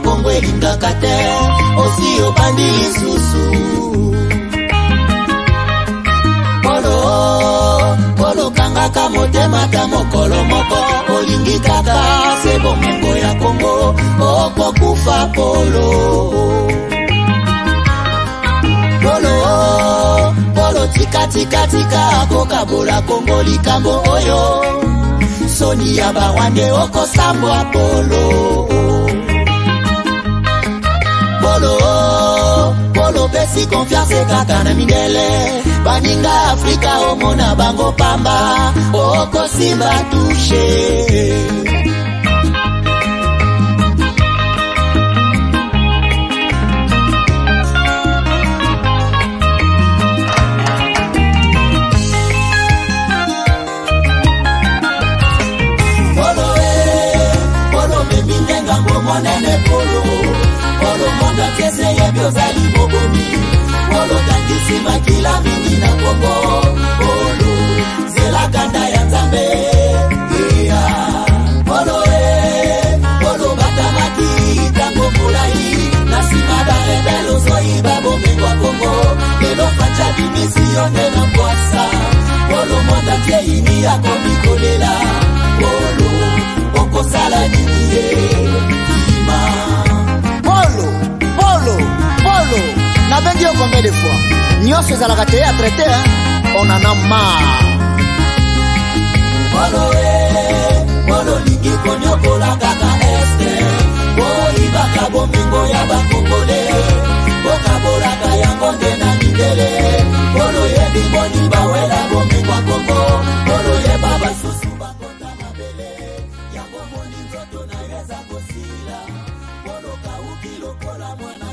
Congo elingaka te osi obandi lisusu Polo kangaka motema ta mokolo moko olingi kaka se bomengo ya Congo okokufa Polo tika kokabola Congo likambo oyo soni ya bawande okosambwa Polo pesi confiance kaka na mindele baninga Afrika omona bango pamba okosimba touche Monene Polo monda kese ye biozali bobomi Polo tangisi makila mingi na Congo Polo zela kanda ya Nzambe Polo batamaki tango mulai na sima da rebelo zoi babo mengwa Congo Lelo facha dimisione na kwasa Polo monda keini ya komikolela Polo okosala nini Polo, n'a pas dit combien de fois. Nyon se la gâté à traiter, on en a marre. Polo ligi konyo kola kaka este. Boi baka bomingo ya bakongole. Boka bola kayango na mindele. Polo ye biboni bawela bomingo Congo. Polo ye baba susu bakota mabele. Yango moni zoto na yeza kosila. Polo kaukilo kola mwana.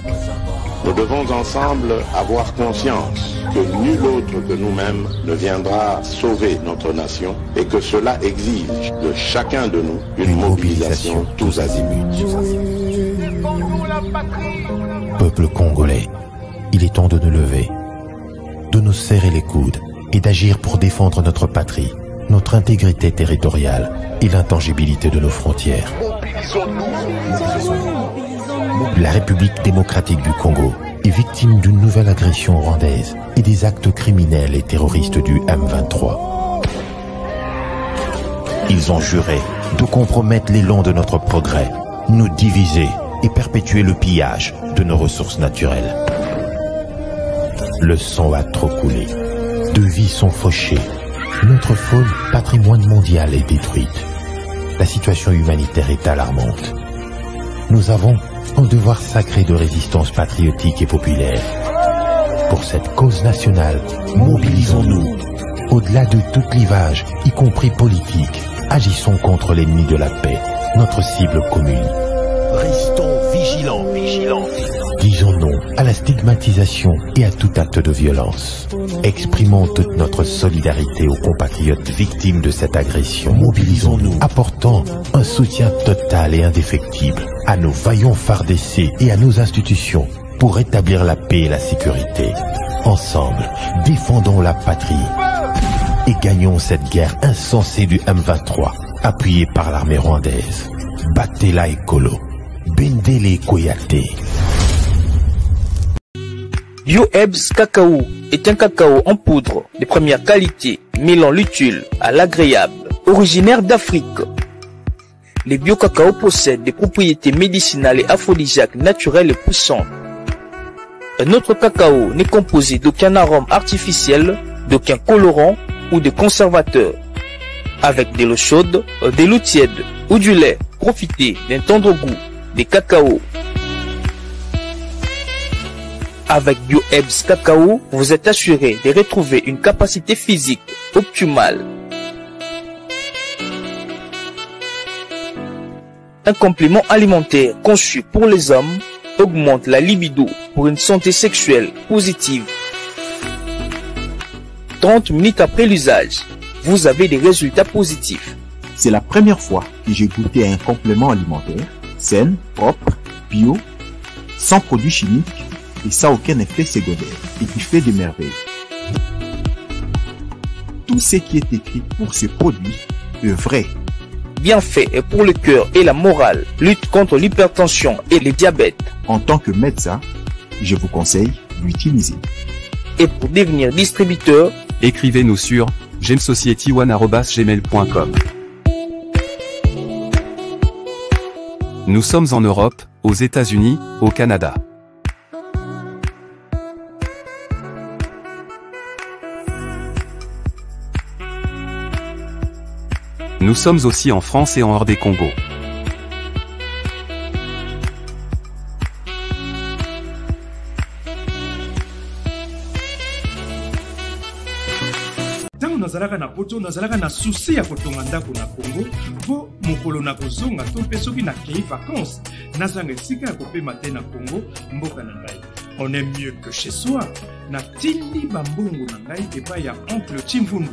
Nous devons ensemble avoir conscience que nul autre que nous-mêmes ne viendra sauver notre nation et que cela exige de chacun de nous une mobilisation tous azimuts. Peuple congolais, il est temps de nous lever, de nous serrer les coudes et d'agir pour défendre notre patrie, notre intégrité territoriale et l'intangibilité de nos frontières. La République démocratique du Congo est victime d'une nouvelle agression rwandaise et des actes criminels et terroristes du M23. Ils ont juré de compromettre l'élan de notre progrès, nous diviser et perpétuer le pillage de nos ressources naturelles. Le sang a trop coulé, de vies sont fauchées, notre faune, patrimoine mondial, est détruite. La situation humanitaire est alarmante. Nous avons un devoir sacré de résistance patriotique et populaire. Pour cette cause nationale, mobilisons-nous. Au-delà de tout clivage, y compris politique, agissons contre l'ennemi de la paix, notre cible commune. Restons vigilants. Disons non à la stigmatisation et à tout acte de violence. Exprimons toute notre solidarité aux compatriotes victimes de cette agression. Mobilisons-nous, apportant un soutien total et indéfectible à nos vaillants FARDC et à nos institutions pour rétablir la paix et la sécurité. Ensemble, défendons la patrie et gagnons cette guerre insensée du M23, appuyée par l'armée rwandaise. Battez-la Ekolo, Bendele Koyate. Bio-Ebs Cacao est un cacao en poudre de première qualité, mêlant l'utile à l'agréable, originaire d'Afrique. Les bio-cacao possèdent des propriétés médicinales et aphrodisiaques naturelles et puissantes. Un autre cacao n'est composé d'aucun arôme artificiel, d'aucun colorant ou de conservateur. Avec de l'eau chaude, de l'eau tiède ou du lait, profitez d'un tendre goût des cacao. Avec Bio-Ebs Cacao, vous êtes assuré de retrouver une capacité physique optimale. Un complément alimentaire conçu pour les hommes augmente la libido pour une santé sexuelle positive. 30 minutes après l'usage, vous avez des résultats positifs. C'est la première fois que j'ai goûté un complément alimentaire sain, propre, bio, sans produits chimiques et sans aucun effet secondaire et qui fait des merveilles. Tout ce qui est écrit pour ce produit est vrai. bienfaits est pour le cœur et la morale, lutte contre l'hypertension et le diabète. En tant que médecin, je vous conseille d'utiliser. Et pour devenir distributeur, écrivez-nous sur gemsociety1@gmail.com. Nous sommes en Europe, aux États-Unis, au Canada. Nous sommes aussi en France et en hors des Congo. Tango nazalaka na poto nazalaka na souci ya kotonga ndako na Congo po mokolo na kozonga to mpe soki nakei vacances nazanga esika ya kopema te na Congo mboka na ngai. On est mieux que chez soi. Na tindi bambongo na ngai epai ya oncle Chimfundu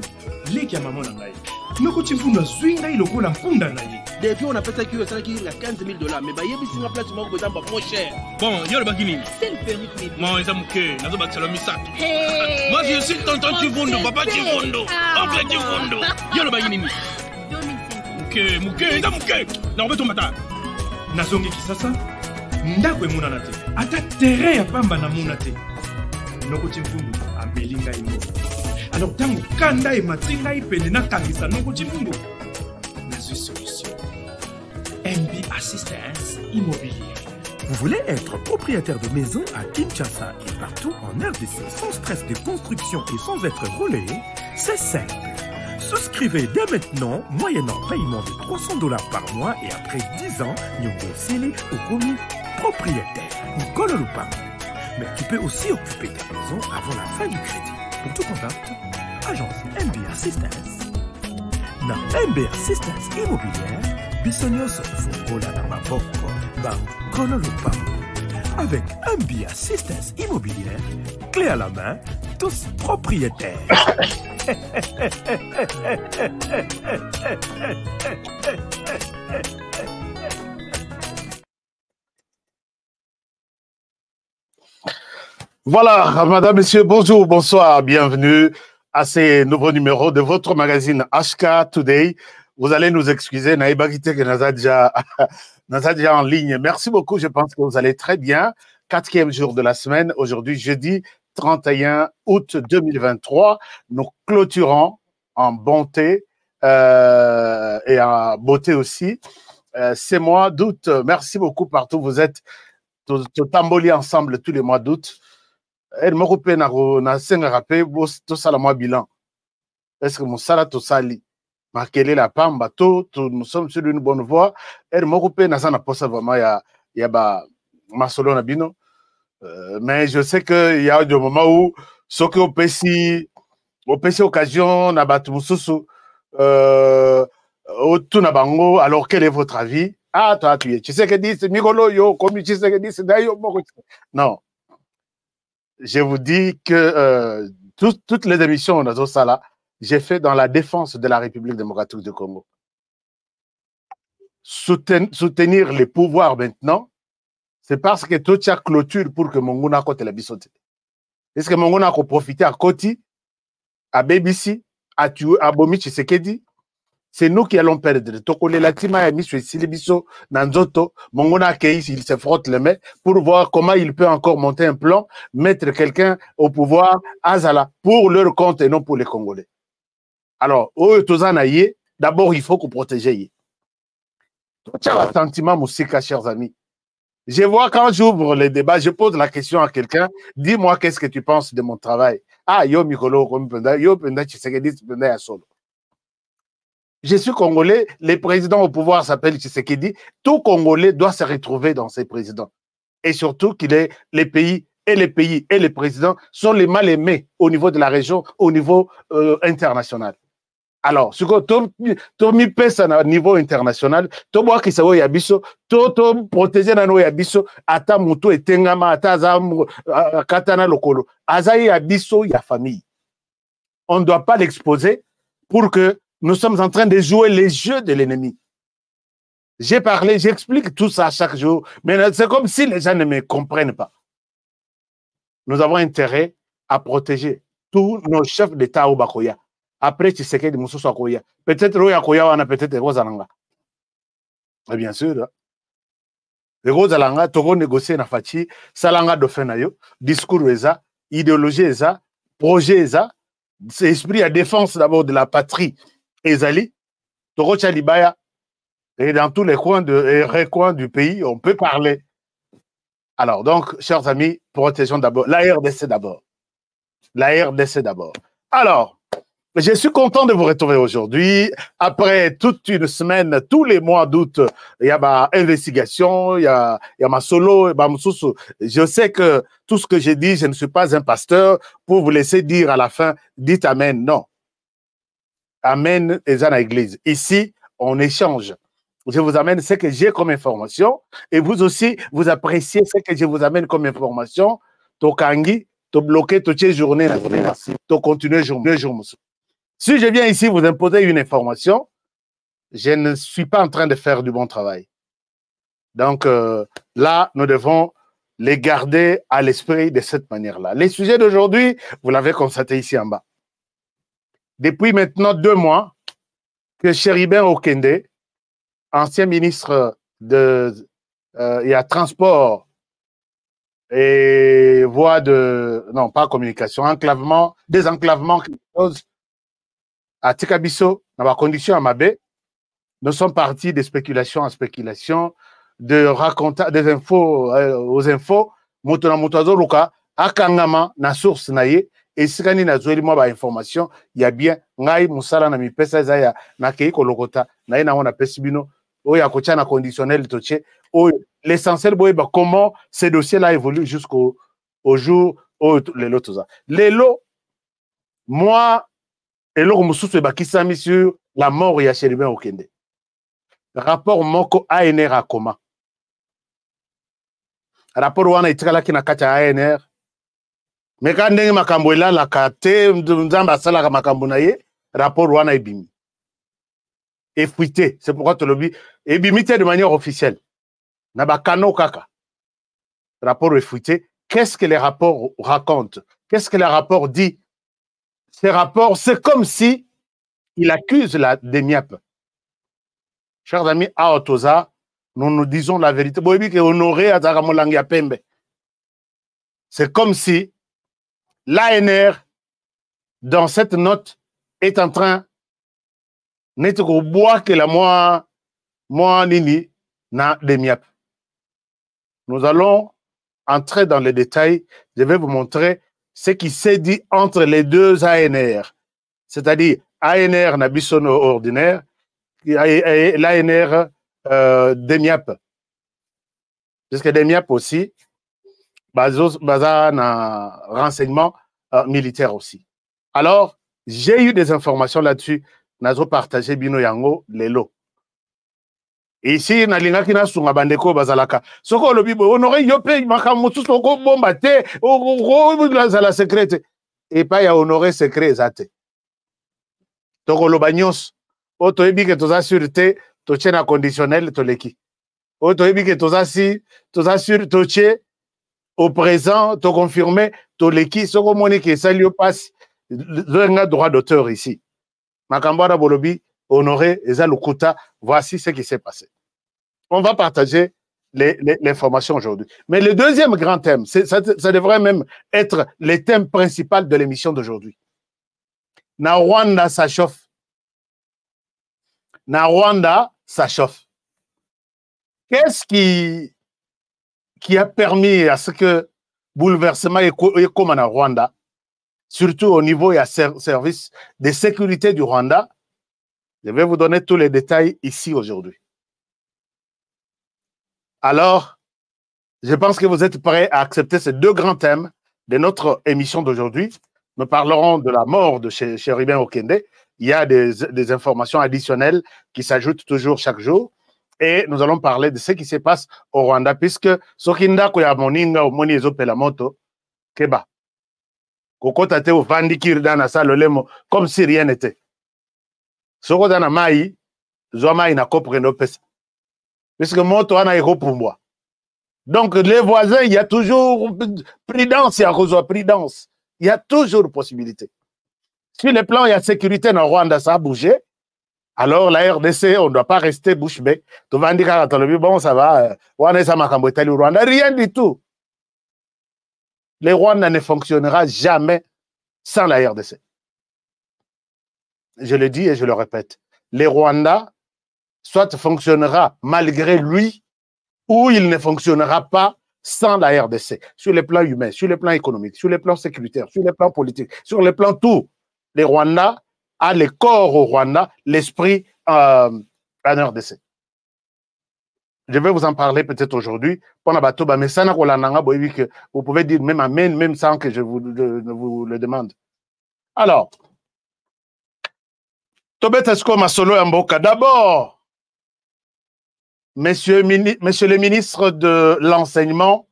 leki ya mama na ngai. Noko Chimfundu azwi ngai lokola mpunda na ye. Depuis on a fait ça qui est $15 000, mais bah yebi singa place moko eza moins cher. Bon, yo le bakini. C'est le permis de Moi eza muke, nazo bakisala misato. Moi je suis tonton Chimfundu, papa Chimfundu, oncle Chimfundu. Yo le bakini. 2005. Muke, eza muke. Na obeto mata. Nazongi kisasa ndako emonana te ata terrain ya pamba namona te noko Chimfundu ameli ngai ngo. Alors tango kanda emati ngai pene nakangisa noko Chimfundu nazwi solution. MB Assistance Immobilière. Vous voulez être propriétaire de maison à Kinshasa et partout en RDC sans stress de construction et sans être volé? C'est simple. Souscrivez dès maintenant, moyennant paiement de $300 par mois et après 10 ans, Nyongo Sili ou commis propriétaire. Nkolo Lupango. Mais tu peux aussi occuper ta maison avant la fin du crédit. Pour tout contact, agence MB Assistance. Dans MB Assistance Immobilière, Bissonioso Fongola na Maboko, Nkolo Lupango. Avec MB Assistance Immobilière, clé à la main, tous propriétaires. Voilà, madame, monsieur, bonjour, bonsoir, bienvenue à ces nouveaux numéros de votre magazine HK Today. Vous allez nous excuser, Naïbagité que Nazadia en ligne. Merci beaucoup, je pense que vous allez très bien. 4e jour de la semaine, aujourd'hui, jeudi 31 août 2023. Nous clôturons en bonté et en beauté aussi ces mois d'août. Merci beaucoup partout. Vous êtes tout tamboli ensemble tous les mois d'août. Et je me rappelle tout ça, le mois bilan. Est-ce que mon salat tout sali? Marquez la pamba, nous sommes sur une bonne voie. Et je me rappelle que na posa vraiment ya ba masolo na bino. Mais je sais qu'il y a des moments où ce que au PC occasion na batu mususu tout na bango. Alors quel est votre avis? Ah toi tu sais que dit Migolo yo comme tu sais que dit d'ailleurs non. Je vous dis que toutes les émissions dans ça là, j'ai fait dans la défense de la République démocratique du Congo. Soutenir les pouvoirs maintenant, c'est parce que tout a clôture pour que Mongona côté la bisote. Est-ce que Mongona a profité à Koti, à BBC, à Bomi Tshisekedi? C'est nous qui allons perdre. Tokole Latima a mis sur Silibiso, Nanzoto, Mongona Keis, il se frotte les mains pour voir comment il peut encore monter un plan, mettre quelqu'un au pouvoir, Azala, pour leur compte et non pour les Congolais. Alors, d'abord, il faut qu'on protège. Tu as un sentiment, Moussika, chers amis. Je vois quand j'ouvre les débats, je pose la question à quelqu'un, dis-moi qu'est-ce que tu penses de mon travail. Ah, yo Mikolo, yo Penda Tshisekedi, Penda Yasolo. Je suis Congolais, les présidents au pouvoir s'appellent Tshisekedi. Tout Congolais doit se retrouver dans ces présidents. Et surtout qu'il est les pays et les présidents sont les mal aimés au niveau de la région, au niveau international. Alors, ce que tu mis pèse à niveau international, tu vois qu'il s'est yabiso, tu protéger na no yabiso, ata muto etengama, ata zamu katana lokolo, azaï yabiso ya famille. On ne doit pas l'exposer pour que nous sommes en train de jouer les jeux de l'ennemi. J'ai parlé, j'explique tout ça chaque jour, mais c'est comme si les gens ne me comprennent pas. Nous avons intérêt à protéger tous nos chefs d'État au Bakoya. Après, tu sais que de Moussou Akoya. Peut-être Roya Koya, on a peut-être Rosalanga. Et bien sûr, les gros alanga, toko négocier na fachi, salanga de fin na yo, discours eza, idéologie eza, projet eza, c'est esprit à défense d'abord de la patrie ezali, toko chalibaya, et dans tous les coins du pays, on peut parler. Alors, donc, chers amis, protégeons d'abord, la RDC d'abord. La RDC d'abord. Alors, je suis content de vous retrouver aujourd'hui. Après toute une semaine, tous les mois d'août, il y a ma investigation, il y a ma solo, je sais que tout ce que j'ai dit, je ne suis pas un pasteur pour vous laisser dire à la fin, dites Amen. Non. Amen est dans l'église. Ici, on échange. Je vous amène ce que j'ai comme information et vous aussi, vous appréciez ce que je vous amène comme information. Tokangi, to bloquer, to tché journée, to continuer journée. Si je viens ici vous imposer une information, je ne suis pas en train de faire du bon travail. Donc là, nous devons les garder à l'esprit de cette manière-là. Les sujets d'aujourd'hui, vous l'avez constaté ici en bas. Depuis maintenant 2 mois, que Chéribin Okende, ancien ministre de il y a transport et voie de... Non, pas communication, enclavement, désenclavement, quelque chose, à Tikabiso, dans la condition à Mabé, nous sommes partis de spéculation en spéculation, de raconter des infos aux infos, Motona Moutazo Luka, Akangama, na source naye, et si kani na zoeli moi ba information, il y a bien, ngai musala na mi pesa zaya, na keiko lokota, na ina wana pesibino, oya kocha na conditionnel toche, l'essentiel boy ba comment ces dossiers là évoluent jusqu'au jour où les lots tout ça. Les lots, moi, et l'autre mususu bakisami sur la mort ya Chéribin Okende. Rapport moko ANR à comment? Rapport wana itikala kina kacha ANR. Mais quand ndenge makambo la kate nzamba sala makambo na ye, rapport wana ebimi. Effrité, c'est pourquoi tu le dis, ebimi de manière officielle. Nabakano kaka. Rapport effrité. Qu'est-ce que les rapports racontent? Qu'est-ce que les rapports dit? Ces rapports, c'est comme si il accuse la DEMIAP. Chers amis, à Otoza, nous nous disons la vérité. C'est comme si l'ANR, dans cette note, est en train de boire que la moi nini na DEMIAP. Nous allons entrer dans les détails. Je vais vous montrer ce qui s'est dit entre les deux ANR. C'est-à-dire ANR Nabisono ordinaire et l'ANR DEMIAP. Parce que DEMIAP aussi, basa na renseignement militaire aussi. Alors, j'ai eu des informations là-dessus. Nazo partagé bino yango lelo. Ici, nalinga kina sunga bandeko bazalaka. Soko lobi honoré yope makamutu soko bomba te la secrète. Et pas ya honoré secret zate. Toko lobanyos. Oto ebi ke toza sûreté, to tchena conditionnel to leki. Oto ebi ke toza sûr to tche au présent, to confirmé to leki soko moni ke salio passe le droit d'auteur ici. Makambara bolobi honoré eza lukuta, voici ce qui s'est passé. On va partager l'information aujourd'hui. Mais le deuxième grand thème, ça devrait même être le thème principal de l'émission d'aujourd'hui. Na Rwanda, ça chauffe. Na Rwanda, ça chauffe. Qu'est-ce qui a permis à ce que bouleversement est comme en Rwanda, surtout au niveau et service de sécurité du Rwanda? Je vais vous donner tous les détails ici aujourd'hui. Alors, je pense que vous êtes prêts à accepter ces 2 grands thèmes de notre émission d'aujourd'hui. Nous parlerons de la mort de Chéribin Okende. Il y a des informations additionnelles qui s'ajoutent toujours chaque jour. Et nous allons parler de ce qui se passe au Rwanda, puisque Sokinda Koya Moninga ou Moni Ezo Pelamoto, Keba. Kokotate ou Vandi Kirdana Salolemo, comme si rien n'était. Sokodana Maï, Zoma na Kopreno Pesa. Puisque Moto ana ego pour moi. Donc, les voisins, il y a toujours prudence, il y a prudence. Il y a toujours possibilité. Sur le plan, il y a sécurité dans Rwanda, ça a bougé. Alors, la RDC, on ne doit pas rester bouche bée. Tu vas dire à ton bon, ça va. Rwanda, rien du tout. Le Rwanda ne fonctionnera jamais sans la RDC. Je le dis et je le répète. Le Rwanda, soit fonctionnera malgré lui, ou il ne fonctionnera pas sans la RDC. Sur les plans humains, sur les plans économiques, sur les plans sécuritaires, sur les plans politiques, sur les plans tout. Le Rwanda a le corps au Rwanda, l'esprit en RDC. Je vais vous en parler peut-être aujourd'hui. Vous pouvez dire même amen, même sans que je vous le demande. Alors, d'abord, monsieur le ministre de l'enseignement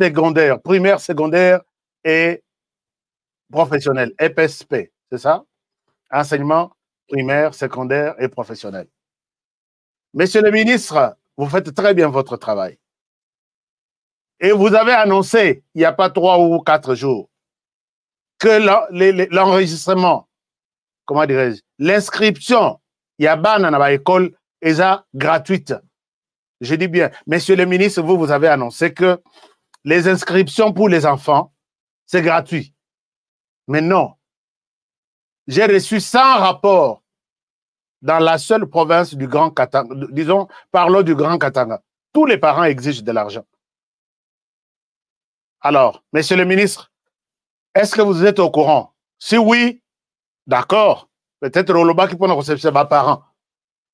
secondaire, primaire, secondaire et professionnel, EPSP, c'est ça? Enseignement primaire, secondaire et professionnel. Monsieur le ministre, vous faites très bien votre travail. Et vous avez annoncé, il n'y a pas 3 ou 4 jours, que l'enregistrement, comment dirais-je, l'inscription, il y a ban dans l'école, est gratuite. Je dis bien, monsieur le ministre, vous avez annoncé que les inscriptions pour les enfants, c'est gratuit. Mais non. J'ai reçu 100 rapports dans la seule province du Grand Katanga, disons, parlons du Grand Katanga. Tous les parents exigent de l'argent. Alors, monsieur le ministre, est-ce que vous êtes au courant? Si oui, d'accord. Peut-être Roloba qui peut nous recevoir mes parents.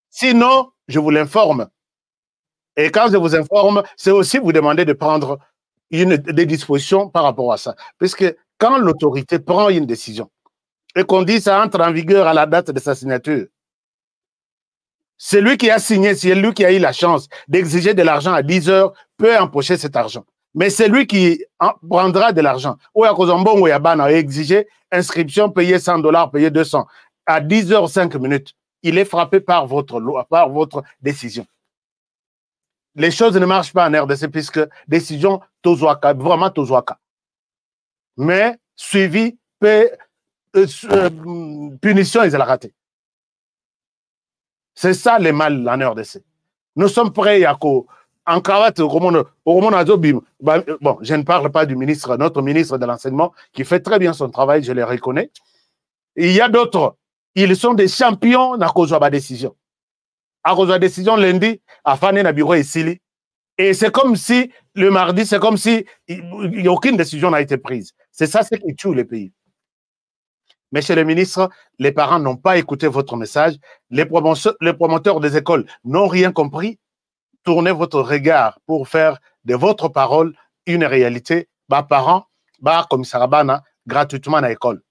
Sinon, je vous l'informe. Et quand je vous informe, c'est aussi vous demander de prendre des dispositions par rapport à ça. Puisque quand l'autorité prend une décision et qu'on dit ça entre en vigueur à la date de sa signature, c'est lui qui a signé, c'est lui qui a eu la chance d'exiger de l'argent à 10 heures, peut empocher cet argent. Mais c'est lui qui prendra de l'argent. Ou à Kozombo, ou à exiger inscription, payer $100, payer 200. À 10 heures 5 minutes, il est frappé par votre loi, par votre décision. Les choses ne marchent pas en RDC puisque décision Tozouaka, vraiment Tozouaka. Mais suivi, punition, ils ont raté. C'est ça le mal en RDC. Nous sommes prêts à en cravate, bon, je ne parle pas du ministre, notre ministre de l'enseignement, qui fait très bien son travail, je le reconnais. Il y a d'autres, ils sont des champions dans la décision. À cause de la décision lundi, à Fané na bureau ici. Et c'est comme si, le mardi, c'est comme si aucune décision n'a été prise. C'est ça, c'est qui tue les pays. Monsieur le ministre, les parents n'ont pas écouté votre message. Les promoteurs des écoles n'ont rien compris. Tournez votre regard pour faire de votre parole une réalité. Bah, parents, bah, commissariat bana, gratuitement à l'école.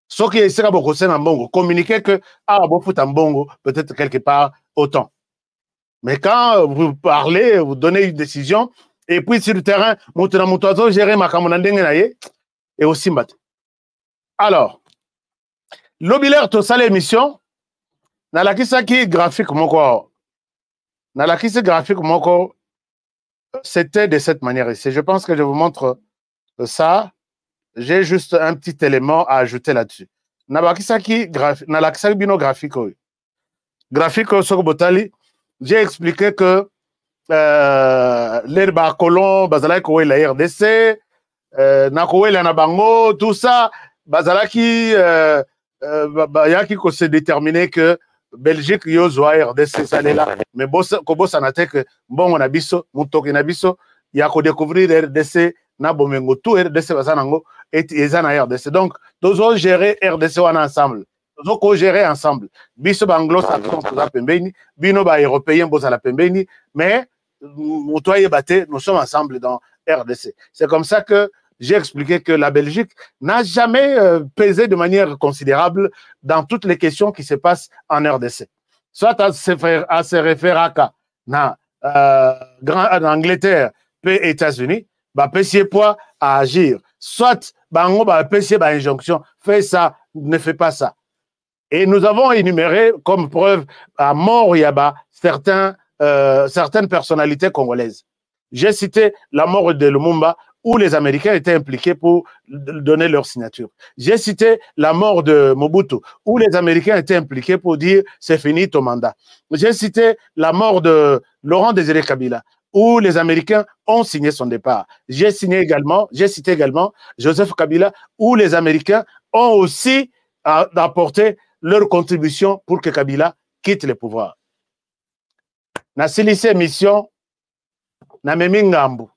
Ce qui est ici, communiquez que, ah, bon, fout en bongo, peut-être quelque part autant. Mais quand vous parlez, vous donnez une décision, et puis sur le terrain, vous gérez ma camonandenge et aussi mbat. Alors, l'obilaire, tout ça, l'émission, dans la qui graphique, mon corps. Dans la crise graphique, c'était de cette manière ici. Je pense que je vous montre ça. J'ai juste un petit élément à ajouter là-dessus. Dans la crise graphique, j'ai expliqué que l'herbe colon, bazalaki la RDC, nakoela na bango, tout ça, bazalaki yaki ko se déterminer que Belgique yozwa RDC salela mais kobosa na te que mbongo na biso mutoki na biso ya ko découvrir RDC na bomengo tout RDC bazanango et eza na RDC donc dozo gérer RDC wana ensemble dozo ko gérer ensemble biso banglo saxon za pembeni bino ba européen boza la pembeni mais mutoye baté nous sommes ensemble dans RDC. C'est comme ça que j'ai expliqué que la Belgique n'a jamais pesé de manière considérable dans toutes les questions qui se passent en RDC. Soit à se référer à Angleterre et États-Unis, bah, pessier poids à agir. Soit, bah, pessier bah, injonction, fais ça, ne fais pas ça. Et nous avons énuméré comme preuve à mort Yaba certaines personnalités congolaises. J'ai cité la mort de Lumumba où les Américains étaient impliqués pour donner leur signature. J'ai cité la mort de Mobutu, où les Américains étaient impliqués pour dire c'est fini ton mandat. J'ai cité la mort de Laurent Désiré Kabila, où les Américains ont signé son départ. J'ai cité également Joseph Kabila, où les Américains ont aussi apporté leur contribution pour que Kabila quitte le pouvoir. Na silise mission na memi ngambu.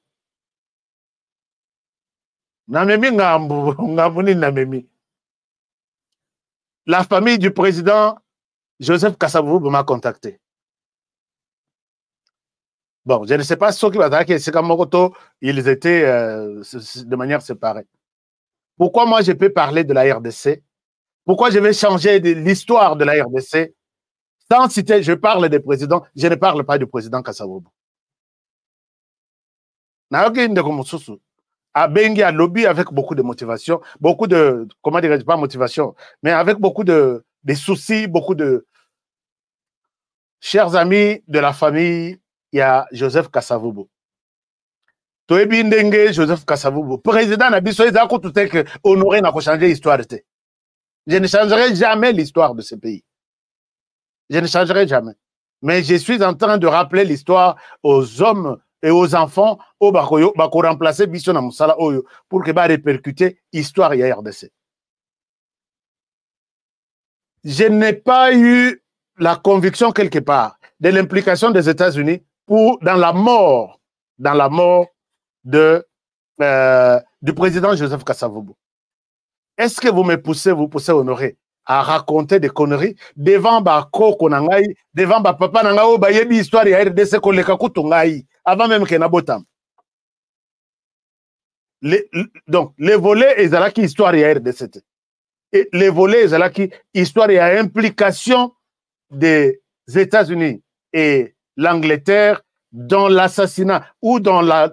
Na memi ngambu, ngambu ni na memi. La famille du président Joseph Kasavubu m'a contacté. Bon, je ne sais pas ceux qui vont ils étaient de manière séparée. Pourquoi moi je peux parler de la RDC? Pourquoi je vais changer l'histoire de la RDC? Sans citer, je parle des présidents, je ne parle pas du président Kasavubu. Abengi a lobby avec beaucoup de motivation, beaucoup de, comment dirais-je, pas motivation, mais avec beaucoup de soucis, beaucoup de... Chers amis de la famille, il y a Joseph Kasavubu. Toebi Ndenge, Joseph Kasavubu. Président Nabiso, il a tout que honoré n'a pas changé l'histoire. Je ne changerai jamais l'histoire de ce pays. Je ne changerai jamais. Mais je suis en train de rappeler l'histoire aux hommes et aux enfants au Bakoyo, Bako remplacer Bisso na Moussala Oyo pour que va répercuter l'histoire et RDC. Je n'ai pas eu la conviction quelque part de l'implication des États-Unis dans la mort du président Joseph Kasavubu. Est-ce que vous poussez Honoré à raconter des conneries devant Bako Nangai, devant Papa Nangao, Bayebi histoire ya RDC koleka kutungai avant même que Nabotam. Donc les volets ezalaki histoire ya RDC. Et les volets ezalaki histoire ya implication des États-Unis et l'Angleterre dans l'assassinat ou dans la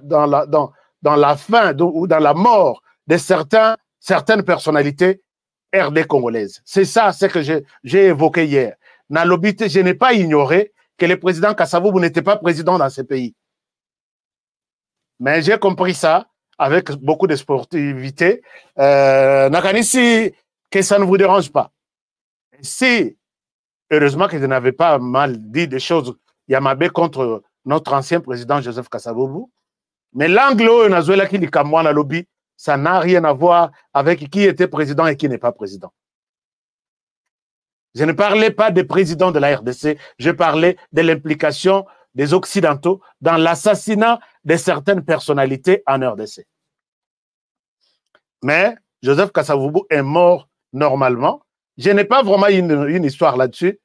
fin ou dans la mort de certaines personnalités RD congolaises. C'est ça, ce que j'ai évoqué hier. Nalobité, je n'ai pas ignoré que le président Kasavubu n'était pas président dans ce pays. Mais j'ai compris ça avec beaucoup de sportivité. Nakanisi, que ça ne vous dérange pas. Si, heureusement que je n'avais pas mal dit des choses Yamabé contre notre ancien président Joseph Kasavubu, mais l'angle où Nazuela qui dit Kamwana lobby, ça n'a rien à voir avec qui était président et qui n'est pas président. Je ne parlais pas des présidents de la RDC, je parlais de l'implication des Occidentaux dans l'assassinat de certaines personnalités en RDC. Mais Joseph Kasavubu est mort normalement. Je n'ai pas vraiment une histoire là-dessus.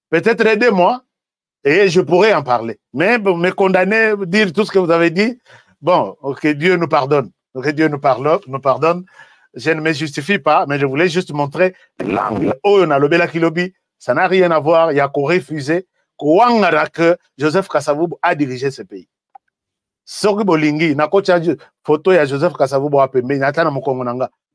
Peut-être aidez-moi et je pourrais en parler. Mais me condamner, dire tout ce que vous avez dit, bon, que Dieu nous pardonne. Que Dieu nous pardonne. Je ne me justifie pas, mais je voulais juste montrer l'angle. Oh, on a le bel lobby, ça n'a rien à voir. Il y a qu'au refuser que Joseph Kasavubu a dirigé ce pays. Soki Bolingi, n'a pas photo de Joseph Kasavubu a payé,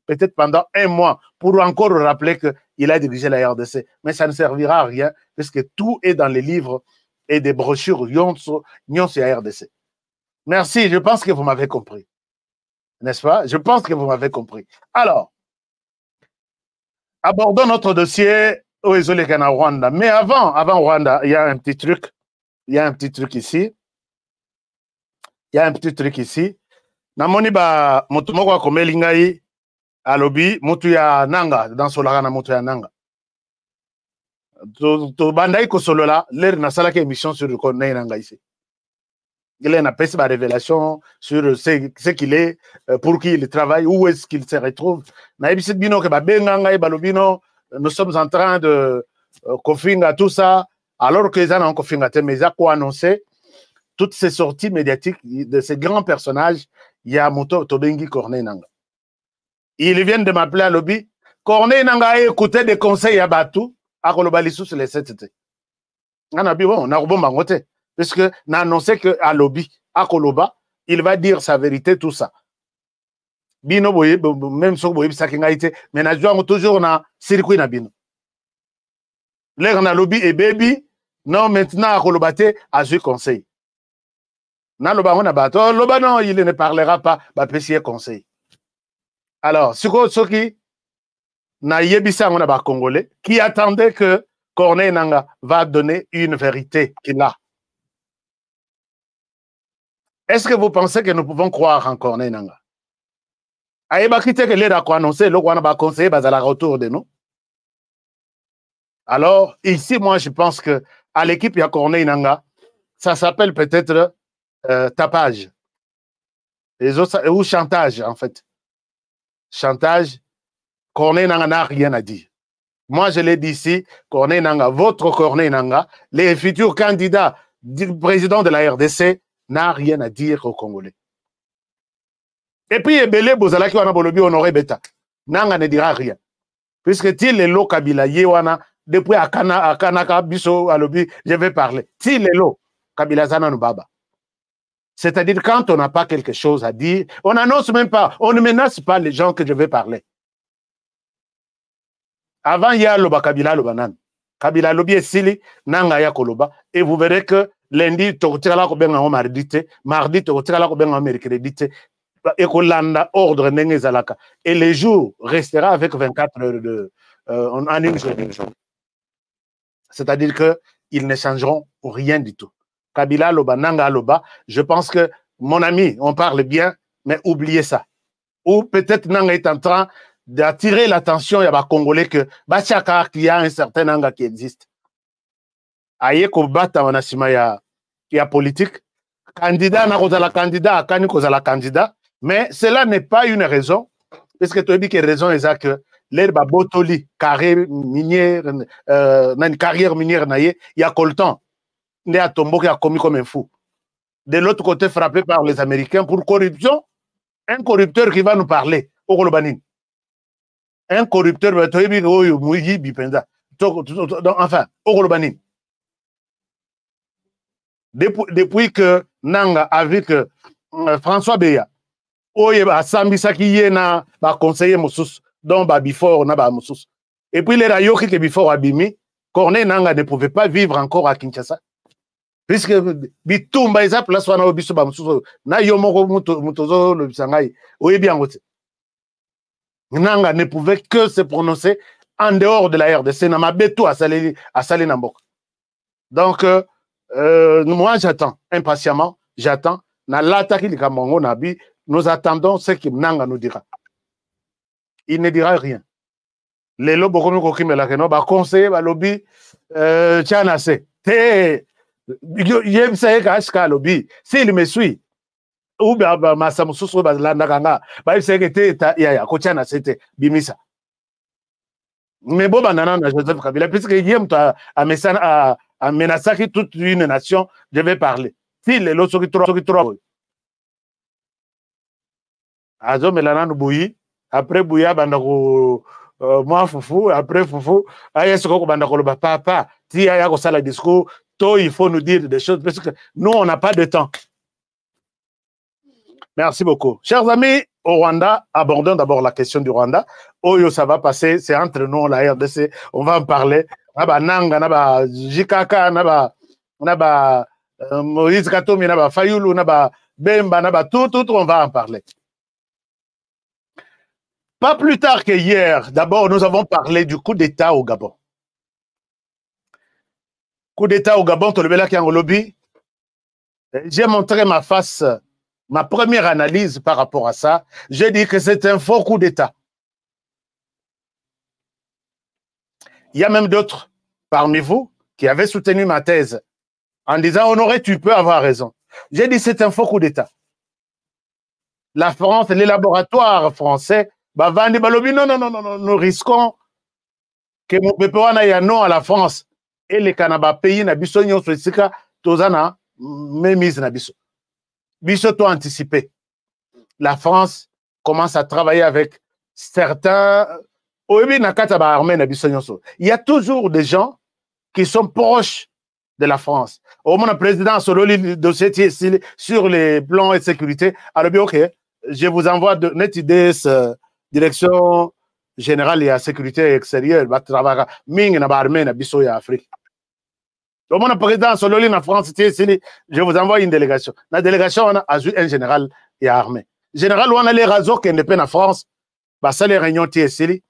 peut-être pendant un mois, pour encore rappeler qu'il a dirigé la RDC. Mais ça ne servira à rien, parce que tout est dans les livres et des brochures Nyonso et RDC. Merci, je pense que vous m'avez compris. N'est-ce pas? Je pense que vous m'avez compris. Alors, abordons notre dossier au Ezolekana Rwanda. Mais avant Rwanda, il y a un petit truc. Il y a un petit truc ici. Namoni ba motumoko akomeli ngai alobi mutu ya nanga dans solaka mutu ya nanga. To bandai ko solola l'air na salaka émission sur le connaît nanga ici. Il a une révélation sur ce qu'il est, pour qui il travaille, où est-ce qu'il se retrouve. Nous sommes en train de confinga tout ça, alors que les gens ont confinga, mais ils ont annoncé toutes ces sorties médiatiques de ces grands personnages. Il y a Moto Tobengi Corneille Nanga. Ils viennent de m'appeler à lobby. Corneille Nanga a écouté des conseils à Batou, à Kolobalisou sur les 7T. On a dit, bon, on a un bon mangoté. Parce que n'a annoncé qu'à lobby, à Koloba, il va dire sa vérité, tout ça. Bino boye, même si boye ça kinga été, mais n'a toujours na circuit na bino. L'air na lobby et baby, non maintenant à Kolobate à ce conseil. Na loba on a bato, loba non, il ne parlera pas, ba pesier conseil. Alors, ce qui na yebisa on a ba congolais qui attendait que Corneille Nangaa va donner une vérité qu'il a. Est-ce que vous pensez que nous pouvons croire en Corneille Nangaa? Aïba qui que l'aide à quoi annoncer, le Rwanda va conseiller bazala autour de nous. Alors, ici, moi, je pense que à l'équipe, il y a Corneille Nangaa. Ça s'appelle peut-être tapage. Les autres, ou chantage, en fait. Chantage. Corneille Nangaa n'a rien à dire. Moi, je l'ai dit ici, Corneille Nangaa, votre Corneille Nangaa, les futurs candidats du président de la RDC, n'a rien à dire aux Congolais. Et puis, Ebele Bozala qui wana bolobi honoré beta. Nanga ne dira rien. Puisque ti le lo Kabila yewana, depuis Akanaka biso alobi, je vais parler. Ti le lo Kabila zana nubaba. C'est-à-dire, quand on n'a pas quelque chose à dire, on n'annonce même pas, on ne menace pas les gens que je vais parler. Avant, il y a loba Kabila lobanan. Kabila lobi esili, nanga ya koloba, et vous verrez que lundi, tokotikala ko benga o mardi, tokotikala ko benga o mercredi, et Kolanda ordre nenge zalaka. Et les jours restera avec 24 heures en une journée. C'est-à-dire qu'ils ne changeront rien du tout. Kabila loba, nanga loba, je pense que, mon ami, on parle bien, mais oubliez ça. Ou peut-être nanga est en train d'attirer l'attention, il y a des Congolais que, bachaka, qu'il y a un certain nanga qui existe. Aye ko bata wanasima ya politique. Candidat na kozala candidat, akani kozala candidat. Mais cela n'est pas une raison, parce que tu as dit que raison est que l'herbe botoli, carrière minière, une carrière minière, il y a coltan, il y a tombeau qui a commis comme un fou. De l'autre côté, frappé par les Américains pour corruption, un corrupteur qui va nous parler, au Kolobanin. Un corrupteur, enfin, au Kolobanin. Depuis que Nanga a vu que François Beya, oye ba sambisaki ye na ba conseiller mosusu donc ba before na ba mosusu et puis les rayoki que before abimi Corneille Nangaa ne pouvait pas vivre encore à Kinshasa puisque bitumba eza place wana obiso ba mosusu na yo moko mutozo le bisangai oye bien ngote Nangaa ne pouvait que se prononcer en dehors de la RDC na mabeto asali na mboka. Donc moi j'attends impatiemment, j'attends na l'attaque du Cameroun nabi. Nous attendons ce que Nangaa nous dira. Il ne dira rien. Les lobes qui me la reno, conseiller, lobby, tchanase. Yem saye kashka lobby. S'il me suit, ou bien masamususu balandakanga, il sait que te ya kochanase te bimisa. Mais bon banana na Joseph Kabila, puisque yem a menacé toute une nation, je vais parler. Si les lots sont trop. Azo melana bouilli après bouilla bandako moi foufou après foufou aya soko bandako le papa ti aya ko sala discours to il faut nous dire des choses parce que nous on n'a pas de temps. Merci beaucoup. Chers amis, au Rwanda, abordons d'abord la question du Rwanda. Oyo ça va passer, c'est entre nous la RDC, on va en parler. Naba Nanga, naba Jikaka, naba Moïse Katumbi, naba Fayulu, naba Bemba, naba tout on va en parler. Pas plus tard que hier, d'abord, nous avons parlé du coup d'État au Gabon. Coup d'État au Gabon, j'ai montré ma face, ma première analyse par rapport à ça. J'ai dit que c'est un faux coup d'État. Il y a même d'autres parmi vous qui avaient soutenu ma thèse en disant « Honoré, tu peux avoir raison ». J'ai dit c'est un faux coup d'État. La France, les laboratoires français, non, nous risquons que mon peuple ait non à la France et les Canada pays na biso nyonso esika tozana mémise na biso. Biso to anticipé. La France commence à travailler avec certains il y a toujours des gens qui sont proches de la France. Au moment où le président sur le dossier sur les plans et sécurité, alors bien ok, je vous envoie de net idées direction générale et à sécurité extérieure, va travailler ming na barmé na biso ya Afrique. Donc, mon président Sololi en France, je vous envoie une délégation. La délégation, on a un général et armée. Général, on a les réseaux qui n'est pas en France. Bah, ça, les réunions TSL,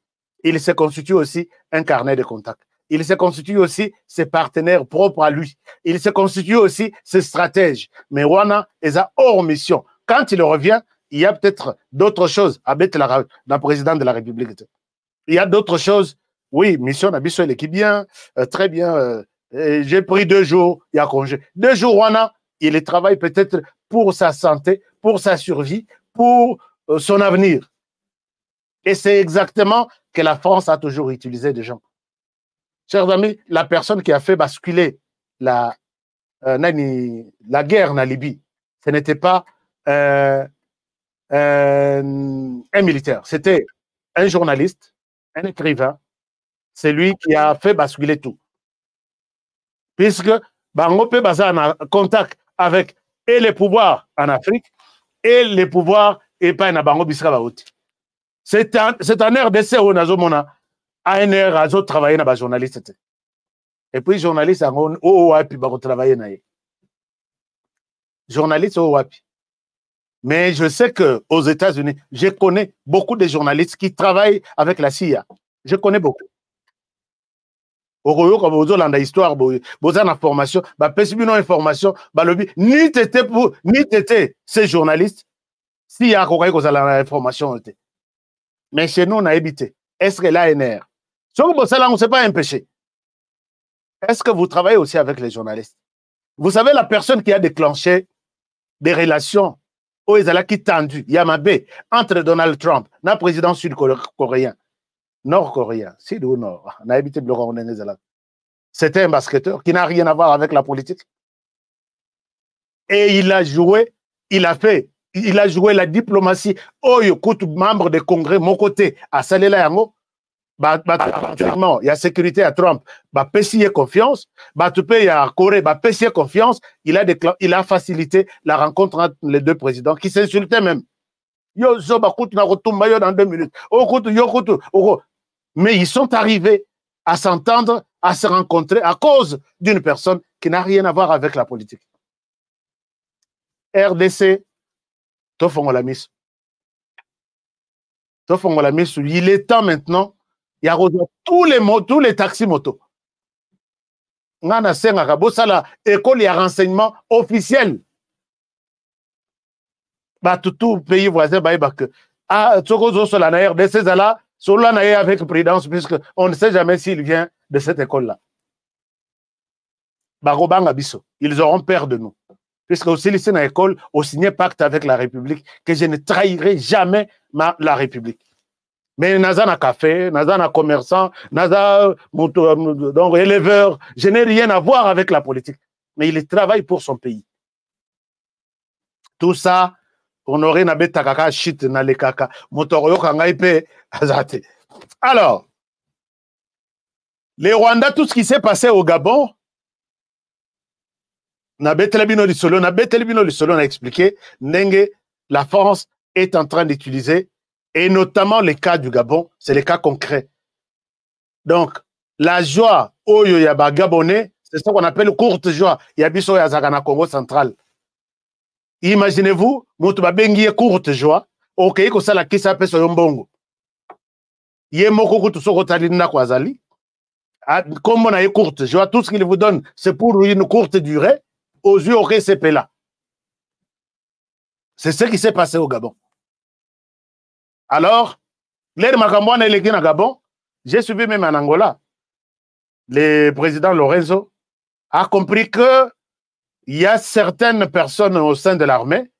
il se constitue aussi un carnet de contacts. Il se constitue aussi ses partenaires propres à lui. Il se constitue aussi ses stratèges. Mais Rwanda est hors mission. Quand il revient, il y a peut-être d'autres choses avec le président de la République. Il y a d'autres choses. Oui, mission Nabiso, elle est bien, très bien. J'ai pris 2 jours, il y a congé. 2 jours, Rwanda, il travaille peut-être pour sa santé, pour sa survie, pour son avenir. Et c'est exactement que la France a toujours utilisé des gens. Chers amis, la personne qui a fait basculer la guerre en Libye, ce n'était pas un militaire, c'était un journaliste, un écrivain. C'est lui qui a fait basculer tout. Puisque Bango peut baser en contact avec et les pouvoirs en Afrique et les pouvoirs et pas en Bango Bisra Baouti. C'est un RDC où on a ANR a travaillé dans les journalistes. Et puis, journalistes, ils ont travaillé. Journalistes, mais je sais qu'aux États-Unis, je connais beaucoup de journalistes qui travaillent avec la CIA. Je connais beaucoup. Quand vous avez l'histoire, vous avez l'information, information, ni t'étais ces journalistes, s'il y a l'information. Mais chez nous, on a évité. Est-ce que l'ANR, ce n'est pas un péché. Est-ce que vous travaillez aussi avec les journalistes? Vous savez, la personne qui a déclenché des relations aux Ezalaki tendues, Yamabé, entre Donald Trump et le président sud-coréen, nord-coréen, sud ou nord, on a évité de le. C'était un basketteur qui n'a rien à voir avec la politique. Et il a joué la diplomatie. Oh, écoute, membre du Congrès, mon côté, à Salela Yango, il y a sécurité à Trump, PCA confiance, il y a Corée, PCA confiance, il a facilité la rencontre entre les 2 présidents qui s'insultaient même. Dans 2 minutes. Mais ils sont arrivés à s'entendre, à se rencontrer à cause d'une personne qui n'a rien à voir avec la politique. RDC, Tofongolamis. Il est temps maintenant. Il y a tous les taxis motos. On a l'école et renseignement officiel. Tout pays voisin, avec prudence, puisqu'on ne sait jamais s'il vient de cette école-là. Ils auront peur de nous. Puisque aussi, ici, dans l'école, on signe pacte avec la République, que je ne trahirai jamais la République. Mais naza na café, naza na commerçant, naza donc éleveur, je n'ai rien à voir avec la politique. Mais il travaille pour son pays. Tout ça, on aurait nabé takaka shit na le kaka, motoroyo kangaipe azate. Alors, les Rwandais, tout ce qui s'est passé au Gabon, nabé telebino du solo, on a expliqué, Nenge, la France est en train d'utiliser. Et notamment les cas du Gabon, c'est les cas concrets. Donc, la joie au Yoyaba Gabonais, c'est ce qu'on appelle courte joie. Yabiso Yazagana Congo central. Imaginez-vous, Moutuba Bengi courte joie, ok, que ça la qui s'appelle Soyombongo. Yemoko Kutusoko Talina Kwazali. Comme on a une courte joie, tout ce qu'il vous donne, c'est pour une courte durée, aux yeux au là. C'est ce qui s'est passé au Gabon. Alors, l'aide Makambouane et l'équipe à Gabon, j'ai suivi même en Angola. Le président Lorenzo a compris qu'il y a certaines personnes au sein de l'armée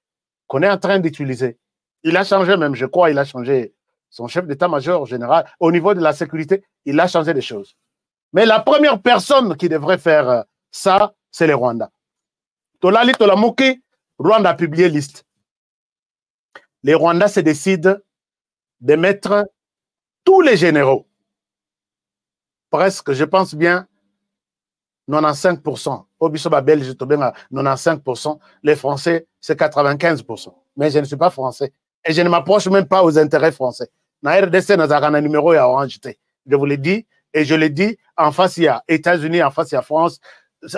qu'on est en train d'utiliser. Il a changé même, je crois, il a changé son chef d'état-major général. Au niveau de la sécurité, il a changé des choses. Mais la première personne qui devrait faire ça, c'est les Rwandais. Tolali Tolamuki, Rwanda a publié liste. Les Rwandais se décident de mettre tous les généraux, presque, je pense bien, 95%. Au Bissoba belge, 95%. Les Français, c'est 95%. Mais je ne suis pas français. Et je ne m'approche même pas aux intérêts français. Dans RDC, nous avons un numéro à Orange. Je vous l'ai dit, et je l'ai dit, en face, il y a États-Unis, en face, il y a France.